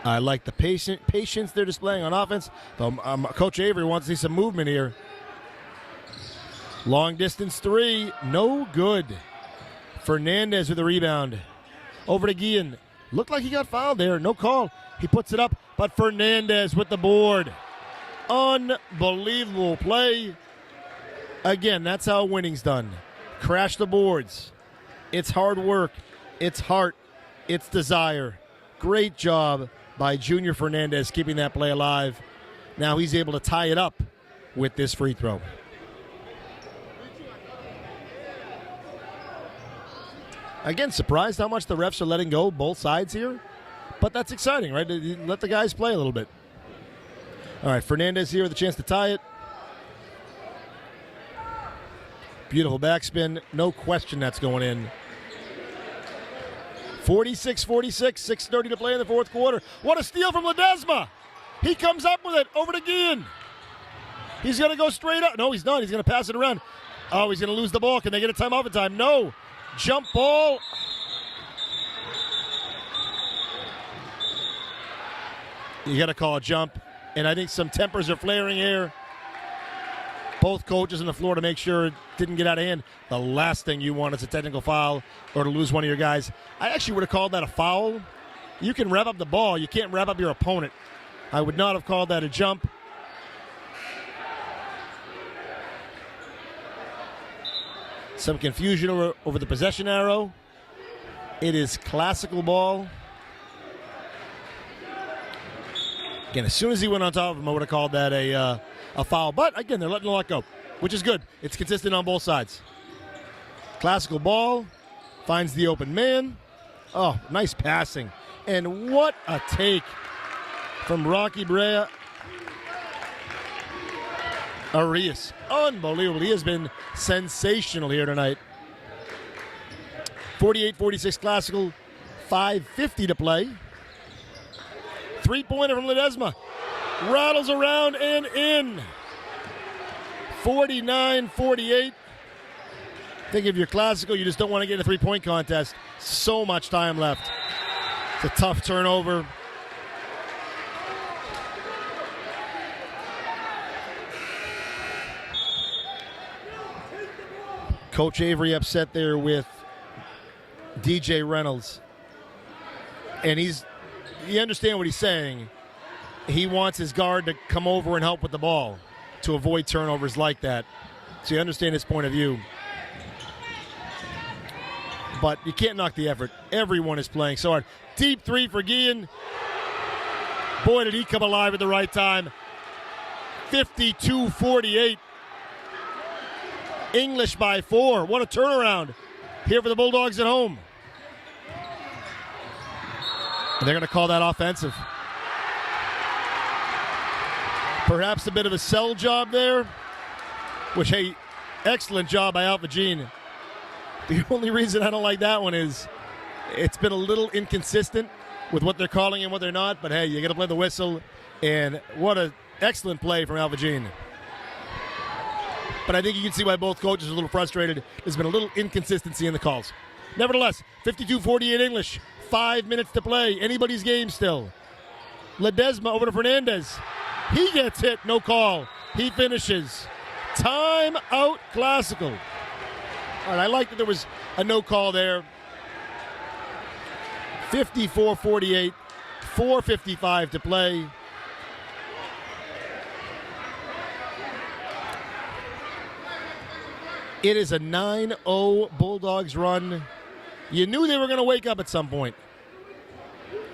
I like the patience they're displaying on offense. Coach Avery wants to see some movement here. Long distance 3, no good. Fernandez with the rebound. Over to Guillen. Looked like he got fouled there. No call. He puts it up, but Fernandez with the board. Unbelievable play. Again, that's how winning's done. Crash the boards. It's hard work. It's heart. It's desire. Great job by Junior Fernandez keeping that play alive. Now he's able to tie it up with this free throw. Again, surprised how much the refs are letting go both sides here. But that's exciting, right? Let the guys play a little bit. All right, Fernandez here with a chance to tie it. Beautiful backspin. No question that's going in. 46-46, 6:30 to play in the fourth quarter. What a steal from Ledesma. He comes up with it over to Guillen. He's going to go straight up. No, he's not. He's going to pass it around. Oh, he's going to lose the ball. Can they get a timeout in time? No. Jump ball. You got to call a jump. And I think some tempers are flaring here. Both coaches on the floor to make sure it didn't get out of hand. The last thing you want is a technical foul or to lose one of your guys. I actually would have called that a foul. You can rev up the ball. You can't rev up your opponent. I would not have called that a jump. Some confusion over the possession arrow. It is classical ball. Again, as soon as he went on top of him, I would have called that a foul. But, again, they're letting the luck go, which is good. It's consistent on both sides. Classical ball. Finds the open man. Oh, nice passing. And what a take from Rocky Brea. Arias. Unbelievable. He has been sensational here tonight. 48-46 Classical. 5:50 to play. Three-pointer from Ledesma. Rattles around and in. 49-48. Think if you're Classical, you just don't want to get in a three-point contest. So much time left. It's a tough turnover. Coach Avery upset there with DJ Reynolds. And you understand what he's saying. He wants his guard to come over and help with the ball to avoid turnovers like that. So you understand his point of view. But you can't knock the effort. Everyone is playing so hard. Deep three for Guillen. Boy, did he come alive at the right time. 52-48. English by 4. What a turnaround here for the Bulldogs at home. And they're going to call that offensive. Perhaps a bit of a sell job there, which, hey, excellent job by Alpha Gene. The only reason I don't like that one is it's been a little inconsistent with what they're calling and what they're not, but hey, you got to play the whistle, and what an excellent play from Alpha Gene. But I think you can see why both coaches are a little frustrated. There's been a little inconsistency in the calls. Nevertheless, 52-48 English. 5 minutes to play. Anybody's game still. Ledesma over to Fernandez. He gets hit. No call. He finishes. Time out Classical. All right, I like that there was a no call there. 54-48, 4:55 to play. It is a 9-0 Bulldogs run. You knew they were going to wake up at some point.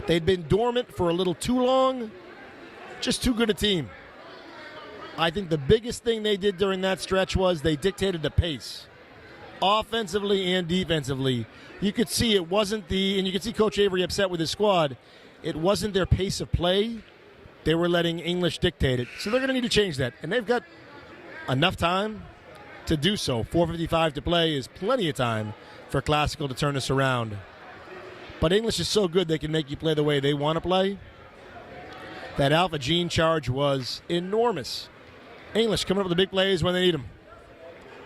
They'd been dormant for a little too long. Just too good a team. I think the biggest thing they did during that stretch was they dictated the pace. Offensively and defensively. You could see it wasn't and you could see Coach Avery upset with his squad. It wasn't their pace of play. They were letting English dictate it. So they're going to need to change that. And they've got enough time to do so. 4:55 to play is plenty of time for Classical to turn this around. But English is so good they can make you play the way they want to play. That Alpha Gene charge was enormous. English coming up with the big plays when they need them.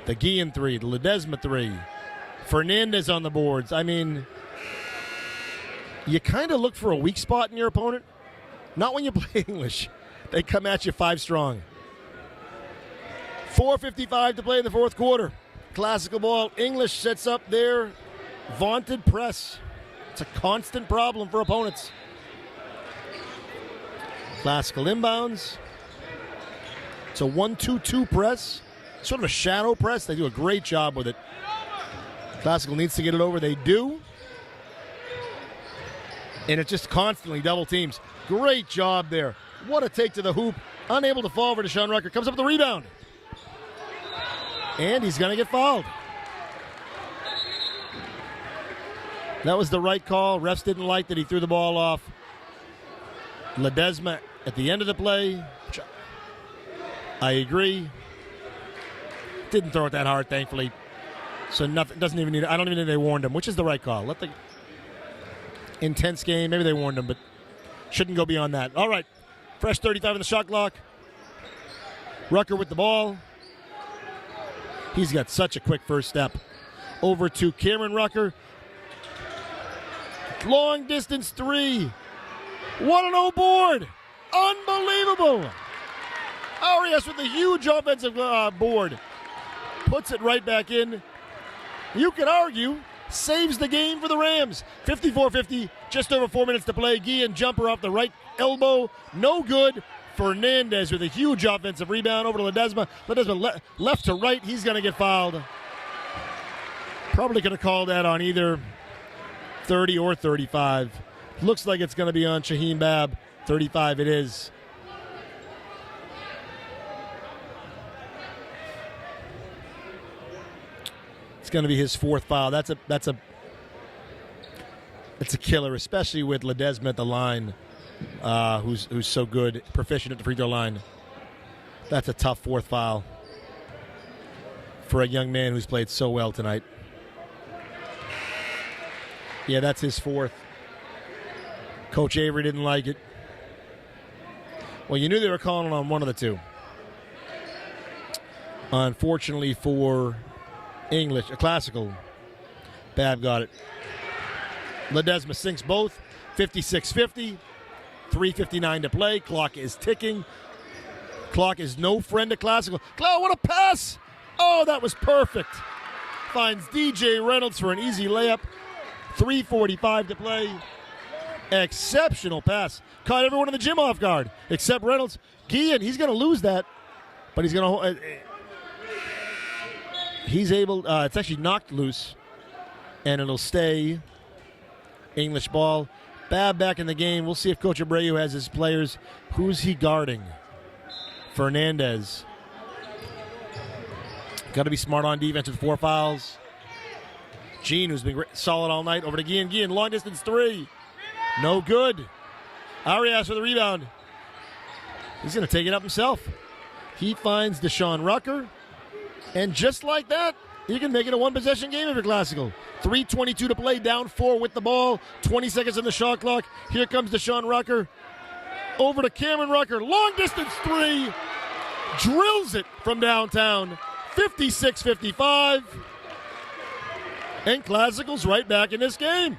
The Guillen 3, the Ledesma 3. Fernandez on the boards. I mean, you kind of look for a weak spot in your opponent. Not when you play English. They come at you 5 strong. 4:55 to play in the fourth quarter. Classical ball. English sets up their vaunted press. It's a constant problem for opponents. Classical inbounds. It's a 1-2-2 press. Sort of a shadow press. They do a great job with it. Classical needs to get it over. They do. And it's just constantly double teams. Great job there. What a take to the hoop. Unable to fall for Deshaun Rucker. Comes up with the rebound. And he's going to get fouled. That was the right call. Refs didn't like that he threw the ball off. Ledesma at the end of the play. I agree. Didn't throw it that hard, thankfully. So nothing. Doesn't even need. I don't even think they warned him, which is the right call. Let the intense game. Maybe they warned him, but shouldn't go beyond that. All right, fresh 35 in the shot clock. Rucker with the ball. He's got such a quick first step. Over to Cameron Rucker. Long distance 3. What an O board! Unbelievable! Arias with a huge offensive board. Puts it right back in. You could argue, saves the game for the Rams. 54-50, just over 4 minutes to play. Guillen jumper off the right elbow. No good. Fernandez with a huge offensive rebound over to Ledesma. Ledesma left to right. He's going to get fouled. Probably could have called that on either 30 or 35. Looks like it's going to be on Shaheen Bab. 35 it is. It's going to be his 4th foul. That's a killer, especially with Ledesma at the line, who's so good, proficient at the free throw line. That's a tough 4th foul for a young man who's played so well tonight. Yeah, that's his 4th. Coach Avery didn't like it. Well, you knew they were calling on one of the two. Unfortunately for English, a Classical, Bab got it. Ledesma sinks both. 56-50. 3:59 to play. Clock is ticking. Clock is no friend to Classical. Cloud, what a pass! Oh, that was perfect. Finds DJ Reynolds for an easy layup. 3:45 to play. Exceptional pass. Caught everyone in the gym off guard, except Reynolds. Guillen, he's going to lose that, but he's going to. He's able. It's actually knocked loose, and it'll stay English ball. Bab back in the game. We'll see if Coach Abreu has his players. Who's he guarding? Fernandez. Got to be smart on defense with 4 fouls. Gene, who's been solid all night, over to Guillen. Guillen, long distance 3. No good. Arias for the rebound. He's going to take it up himself. He finds Deshaun Rucker. And just like that, you can make it a 1-possession game if you're Classical. 3:22 to play, down 4 with the ball. 20 seconds on the shot clock. Here comes Deshaun Rucker. Over to Cameron Rucker. Long distance 3. Drills it from downtown. 56-55. And Classical's right back in this game.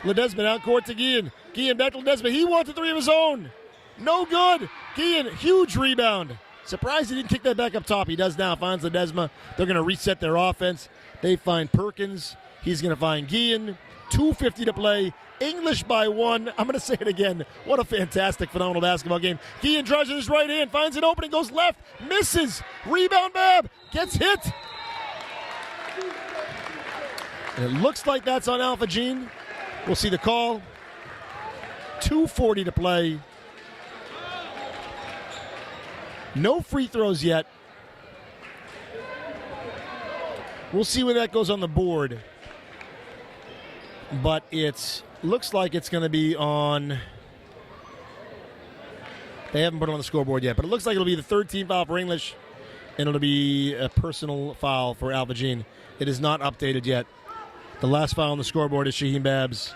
Ledesma out court to Guillen. Guillen back to Ledesma. He wants a 3 of his own. No good. Guillen, huge rebound. Surprised he didn't kick that back up top. He does now. Finds Ledesma. They're going to reset their offense. They find Perkins. He's going to find Guillen. 2:50 to play. English by 1. I'm going to say it again. What a fantastic, phenomenal basketball game. Guillen drives with his right hand, finds an opening, goes left, misses. Rebound, Bab. Gets hit. And it looks like that's on Alpha Gene. We'll see the call. 2:40 to play. No free throws yet. We'll see where that goes on the board. But it looks like it's going to be on. They haven't put it on the scoreboard yet, but it looks like it'll be the third team foul for English, and it'll be a personal foul for Alpha Gene. It is not updated yet. The last foul on the scoreboard is Shaheen Bab's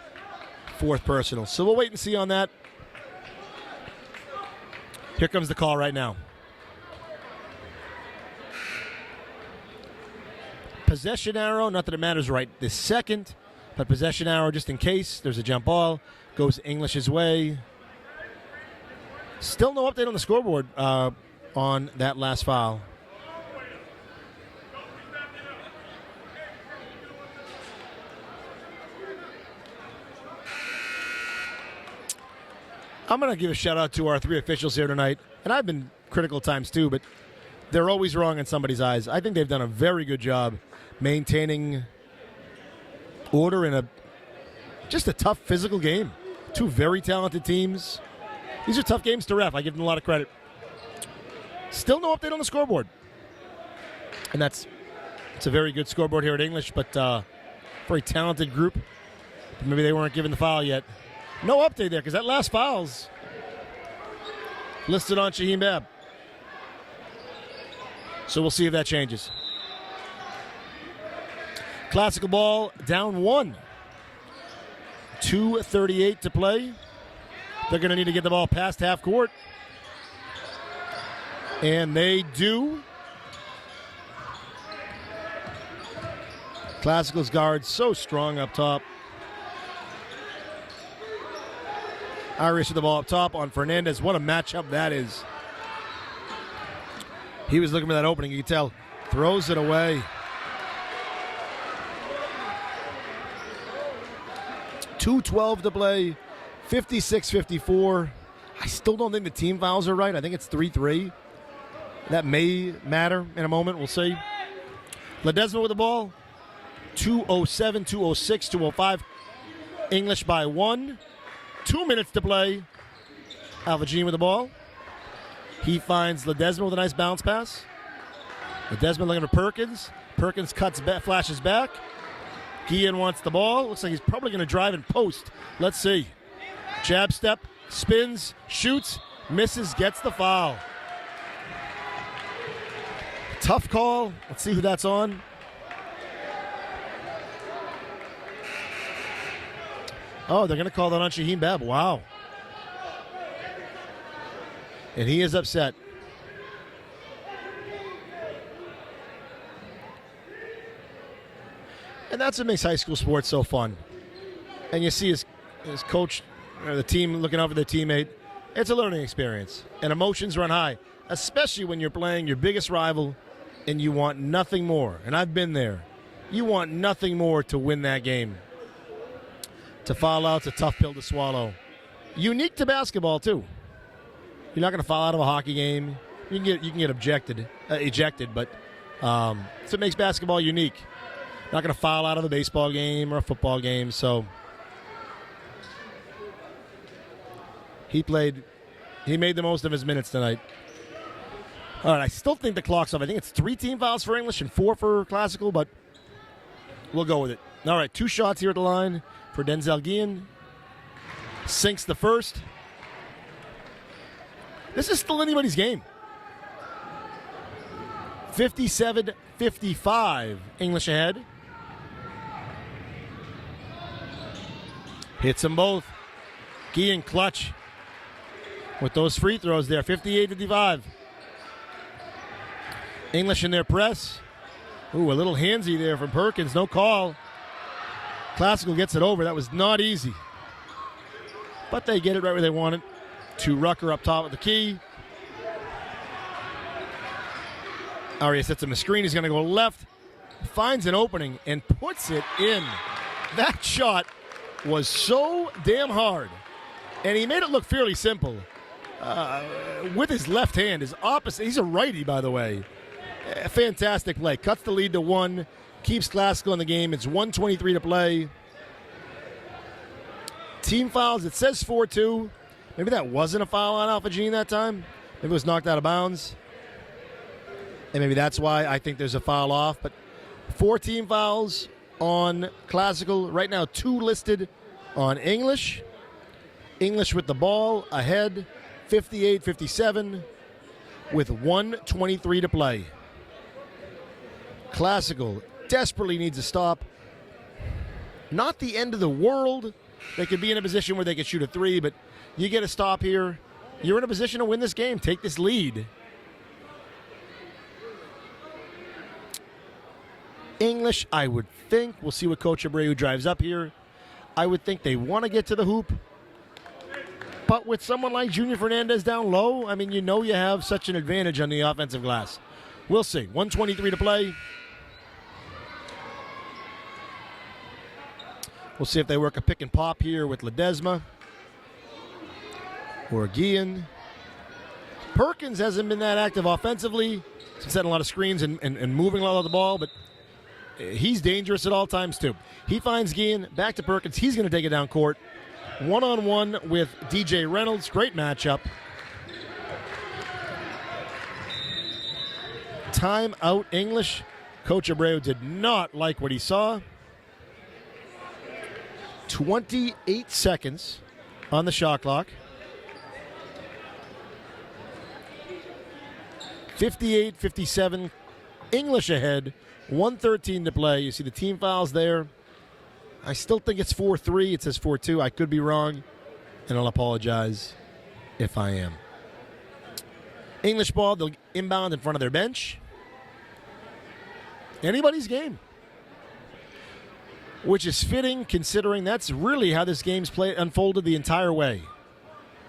fourth personal. So we'll wait and see on that. Here comes the call right now. Possession arrow, not that it matters right this second, but possession arrow just in case there's a jump ball. Goes English's way. Still no update on the scoreboard on that last foul. I'm going to give a shout out to our 3 officials here tonight. And I've been critical times too, but they're always wrong in somebody's eyes. I think they've done a very good job maintaining order in just a tough physical game. 2 very talented teams. These are tough games to ref. I give them a lot of credit. Still no update on the scoreboard. And it's a very good scoreboard here at English, but very talented group. Maybe they weren't given the foul yet. No update there because that last foul's listed on Shaheen Bab. So we'll see if that changes. Classical ball down 1. 2:38 to play. They're going to need to get the ball past half court. And they do. Classical's guard so strong up top. Irish with the ball up top on Fernandez. What a matchup that is. He was looking for that opening. You can tell. Throws it away. 2:12 to play. 56-54. I still don't think the team fouls are right. I think it's 3-3. That may matter in a moment. We'll see. Ledesma with the ball. 2:07, 2:06, 2:05. English by 1. 2 minutes to play. Alpha Gene with the ball. He finds Ledesma with a nice bounce pass. Ledesma looking for Perkins. Perkins cuts back, flashes back. Guillen wants the ball. Looks like he's probably going to drive and post. Let's see. Jab step, spins, shoots, misses, gets the foul. Tough call. Let's see who that's on. Oh, they're going to call that on Shaheen Bab. Wow. And he is upset. And that's what makes high school sports so fun. And you see his coach, or the team looking out for their teammate. It's a learning experience. And emotions run high, especially when you're playing your biggest rival and you want nothing more. And I've been there. You want nothing more to win that game. To foul out's a tough pill to swallow. Unique to basketball, too. You're not going to foul out of a hockey game. You can get ejected, but that's what makes basketball unique. Not going to foul out of a baseball game or a football game. So he made the most of his minutes tonight. All right, I still think the clock's off. I think it's 3 team fouls for English and 4 for Classical, but we'll go with it. All right, 2 shots here at the line for Denzel Guillen. Sinks the first. This is still anybody's game. 57-55, English ahead. Hits them both. Guillen clutch with those free throws there. 58-55. English in their press. Ooh, a little handsy there from Perkins. No call. Classical gets it over. That was not easy. But they get it right where they want it. To Rucker up top of the key. Aria sets him a screen. He's going to go left, finds an opening, and puts it in. That shot was so damn hard. And he made it look fairly simple. With his left hand, his opposite. He's a righty, by the way. Fantastic play. Cuts the lead to 1. Keeps Classical in the game. It's 1:23 to play. Team fouls. It says 4-2. Maybe that wasn't a foul on Alpha Gene that time. Maybe it was knocked out of bounds. And maybe that's why I think there's a foul off. But 4 team fouls on Classical. Right now, 2 listed on English. English with the ball ahead, 58-57, with 1:23 to play. Classical desperately needs a stop. Not the end of the world. They could be in a position where they could shoot a 3, but you get a stop here. You're in a position to win this game. Take this lead. English, I would think, we'll see what Coach Abreu drives up here. I would think they want to get to the hoop. But with someone like Junior Fernandez down low, I mean, you know you have such an advantage on the offensive glass. We'll see. 1:23 to play. We'll see if they work a pick and pop here with Ledesma or Guillen. Perkins hasn't been that active offensively. He's setting a lot of screens and moving a lot of the ball, but he's dangerous at all times too. He finds Guillen, back to Perkins. He's going to take it down court. One-on-one with DJ Reynolds. Great matchup. Timeout English. Coach Abreu did not like what he saw. 28 seconds on the shot clock. 58-57. English ahead. 1:13 to play. You see the team fouls there. I still think it's 4-3. It says 4-2. I could be wrong, and I'll apologize if I am. English ball, they'll inbound in front of their bench. Anybody's game. Which is fitting, considering that's really how this game's unfolded the entire way.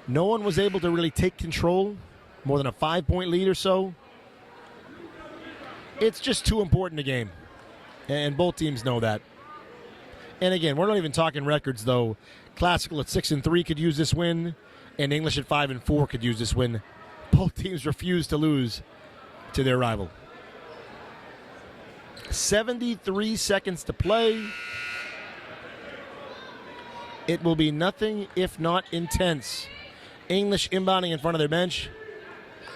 No one was able to really take control, more than a 5-point lead or so. It's just too important a game, and both teams know that. And again, we're not even talking records, though. Classical at 6-3 could use this win, and English at 5-4 could use this win. Both teams refuse to lose to their rival. 73 seconds to play. It will be nothing if not intense. English inbounding in front of their bench.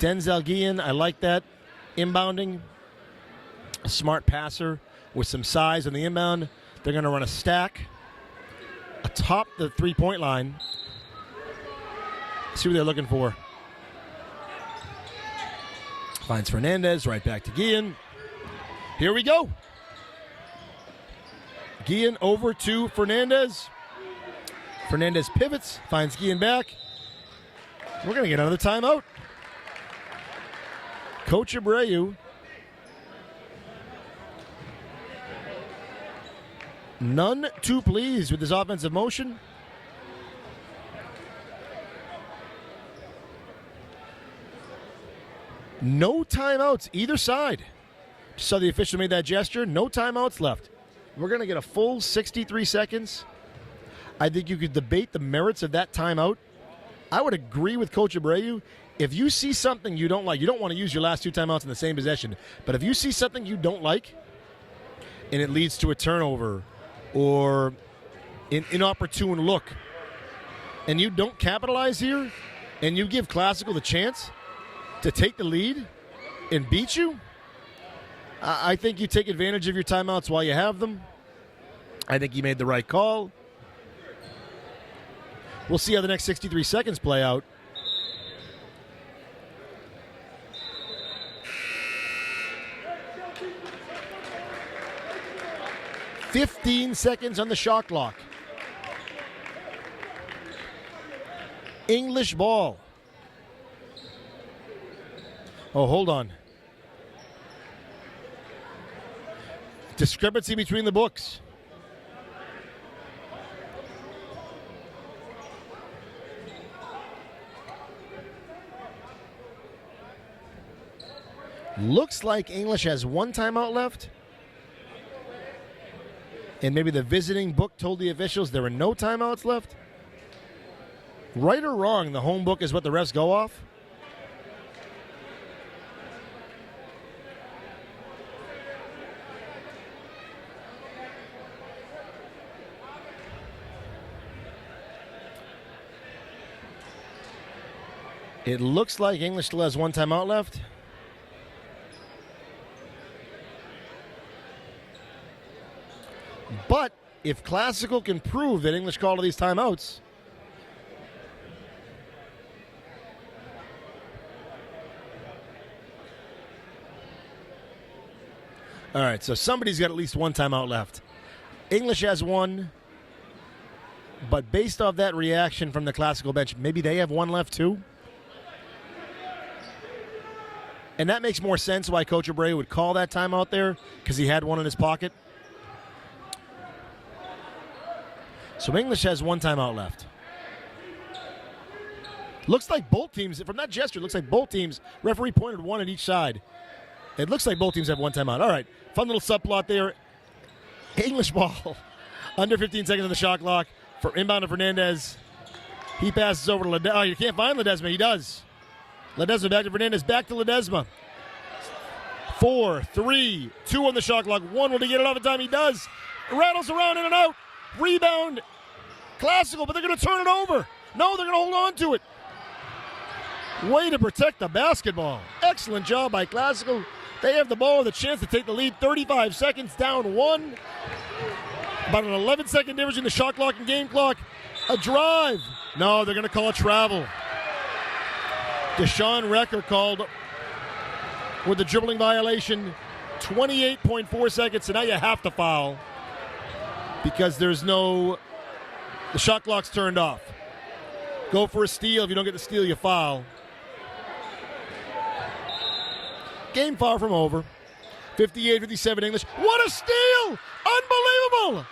Denzel Guillen, I like that. Inbounding. A smart passer with some size on the inbound. They're going to run a stack atop the three-point line. See what they're looking for. Finds Fernandez, right back to Guillen. Here we go. Guillen over to Fernandez. Fernandez pivots, finds Guillen back. We're going to get another timeout. Coach Abreu. None too pleased with his offensive motion. No timeouts either side. Just saw the official made that gesture. No timeouts left. We're going to get a full 63 seconds. I think you could debate the merits of that timeout. I would agree with Coach Abreu. If you see something you don't like, you don't want to use your last 2 timeouts in the same possession. But if you see something you don't like and it leads to a turnover or an inopportune look, and you don't capitalize here, and you give Classical the chance to take the lead and beat you, I think you take advantage of your timeouts while you have them. I think you made the right call. We'll see how the next 63 seconds play out. "15 seconds on the shot clock. English ball. Oh, hold on. Discrepancy between the books. Looks like English has one timeout left. And maybe the visiting book told the officials there were no timeouts left. Right or wrong, the home book is what the refs go off. It looks like English still has one timeout left. But if Classical can prove that English called these timeouts, all right, so somebody's got at least one timeout left. English has one, but based off that reaction from the Classical bench, maybe they have one left too. And that makes more sense why Coach Abreu would call that timeout there, because he had one in his pocket. So English has one timeout left. Looks like both teams, from that gesture, looks like both teams, referee pointed one on each side. It looks like both teams have one timeout. All right, fun little subplot there. English ball, under 15 seconds on the shot clock. For inbound to Fernandez. He passes over to Ledesma. Oh, you can't find Ledesma. He does. Ledesma back to Fernandez, back to Ledesma. 4, 3, 2 on the shot clock. 1 will he get it off in time? He does. Rattles around in and out. Rebound. Classical, but they're going to turn it over. No, they're going to hold on to it. Way to protect the basketball. Excellent job by Classical. They have the ball with a chance to take the lead. 35 seconds down 1. About an 11-second difference in the shot clock and game clock. A drive. No, they're going to call a travel. Deshaun Recker called with the dribbling violation. 28.4 seconds, so now you have to foul because the shot clock's turned off. Go for a steal. If you don't get the steal, you foul. Game far from over. 58-57 English. What a steal! Unbelievable!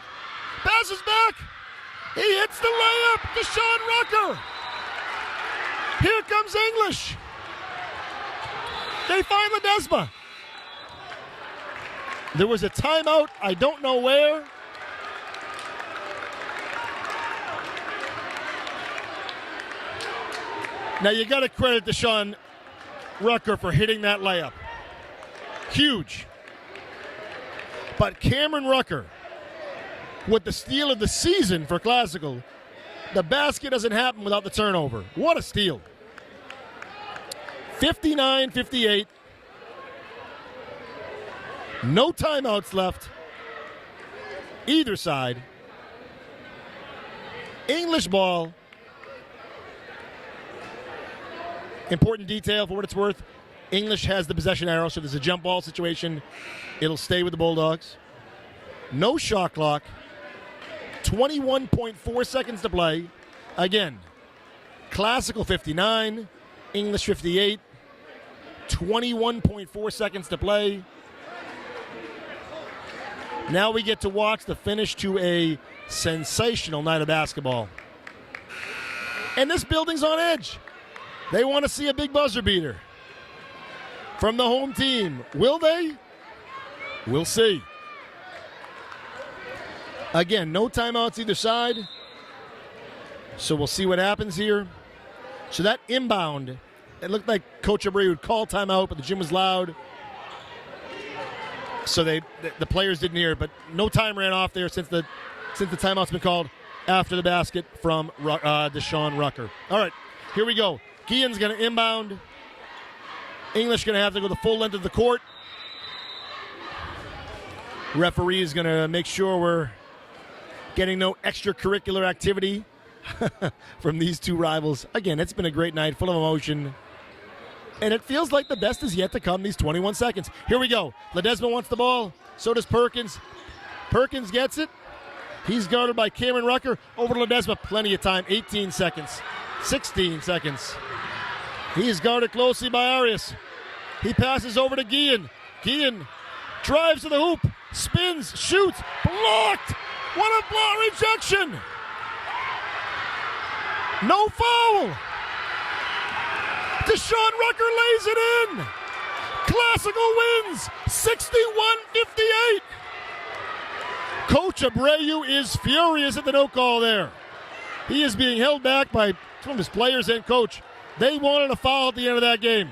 Passes back. He hits the layup. Deshaun Rucker. Here comes English. They find Ledesma. There was a timeout. I don't know where. Now you got to credit Deshaun Rucker for hitting that layup. Huge. But Cameron Rucker, with the steal of the season for Classical, the basket doesn't happen without the turnover. What a steal. 59-58. No timeouts left. Either side. English ball. Important detail for what it's worth. English has the possession arrow, so there's a jump ball situation. It'll stay with the Bulldogs. No shot clock. 21.4 seconds to play. Again, Classical 59, English 58. 21.4 seconds to play. Now we get to watch the finish to a sensational night of basketball. And this building's on edge. They want to see a big buzzer beater from the home team. Will they? We'll see. Again, no timeouts either side. So we'll see what happens here. So that inbound, it looked like Coach Abreu would call timeout, but the gym was loud. So the players didn't hear it, but no time ran off there since the timeout's been called after the basket from Deshaun Rucker. All right, here we go. Guillen's going to inbound. English going to have to go the full length of the court. Referee is going to make sure we're getting no extracurricular activity from these two rivals. Again, it's been a great night, full of emotion. And it feels like the best is yet to come, these 21 seconds. Here we go. Ledesma wants the ball. So does Perkins. Perkins gets it. He's guarded by Cameron Rucker. Over to Ledesma. Plenty of time. 18 seconds. 16 seconds. He is guarded closely by Arias. He passes over to Guillen. Guillen drives to the hoop. Spins. Shoots. Blocked. What a block. Rejection. No foul. Deshaun Rucker lays it in. Classical wins 61-58. Coach Abreu is furious at the no call there. He is being held back by some of his players and coach. They wanted a foul at the end of that game.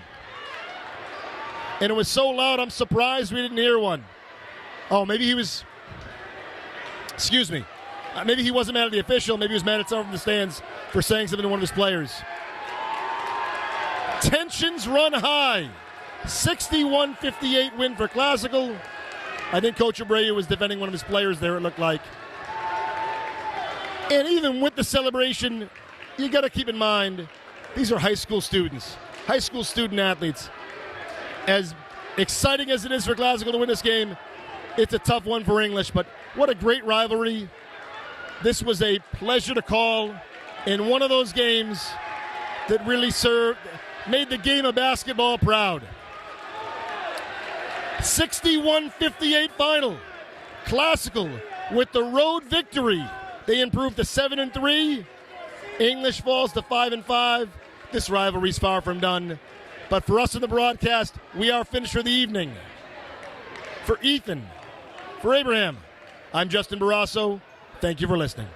And it was so loud, I'm surprised we didn't hear one. Oh, maybe he was, excuse me, maybe he wasn't mad at the official. Maybe he was mad at someone from the stands for saying something to one of his players. Tensions run high. 61-58 win for Classical. I think Coach Abreu was defending one of his players there, it looked like. And even with the celebration, you got to keep in mind, these are high school students, high school student athletes. As exciting as it is for Classical to win this game, it's a tough one for English, but what a great rivalry. This was a pleasure to call in one of those games that really made the game of basketball proud. 61-58 final. Classical with the road victory. They improved to 7-3. English falls to 5-5. This rivalry's far from done. But for us in the broadcast, we are finished for the evening. For Ethan, for Abraham, I'm Justin Barrasso. Thank you for listening.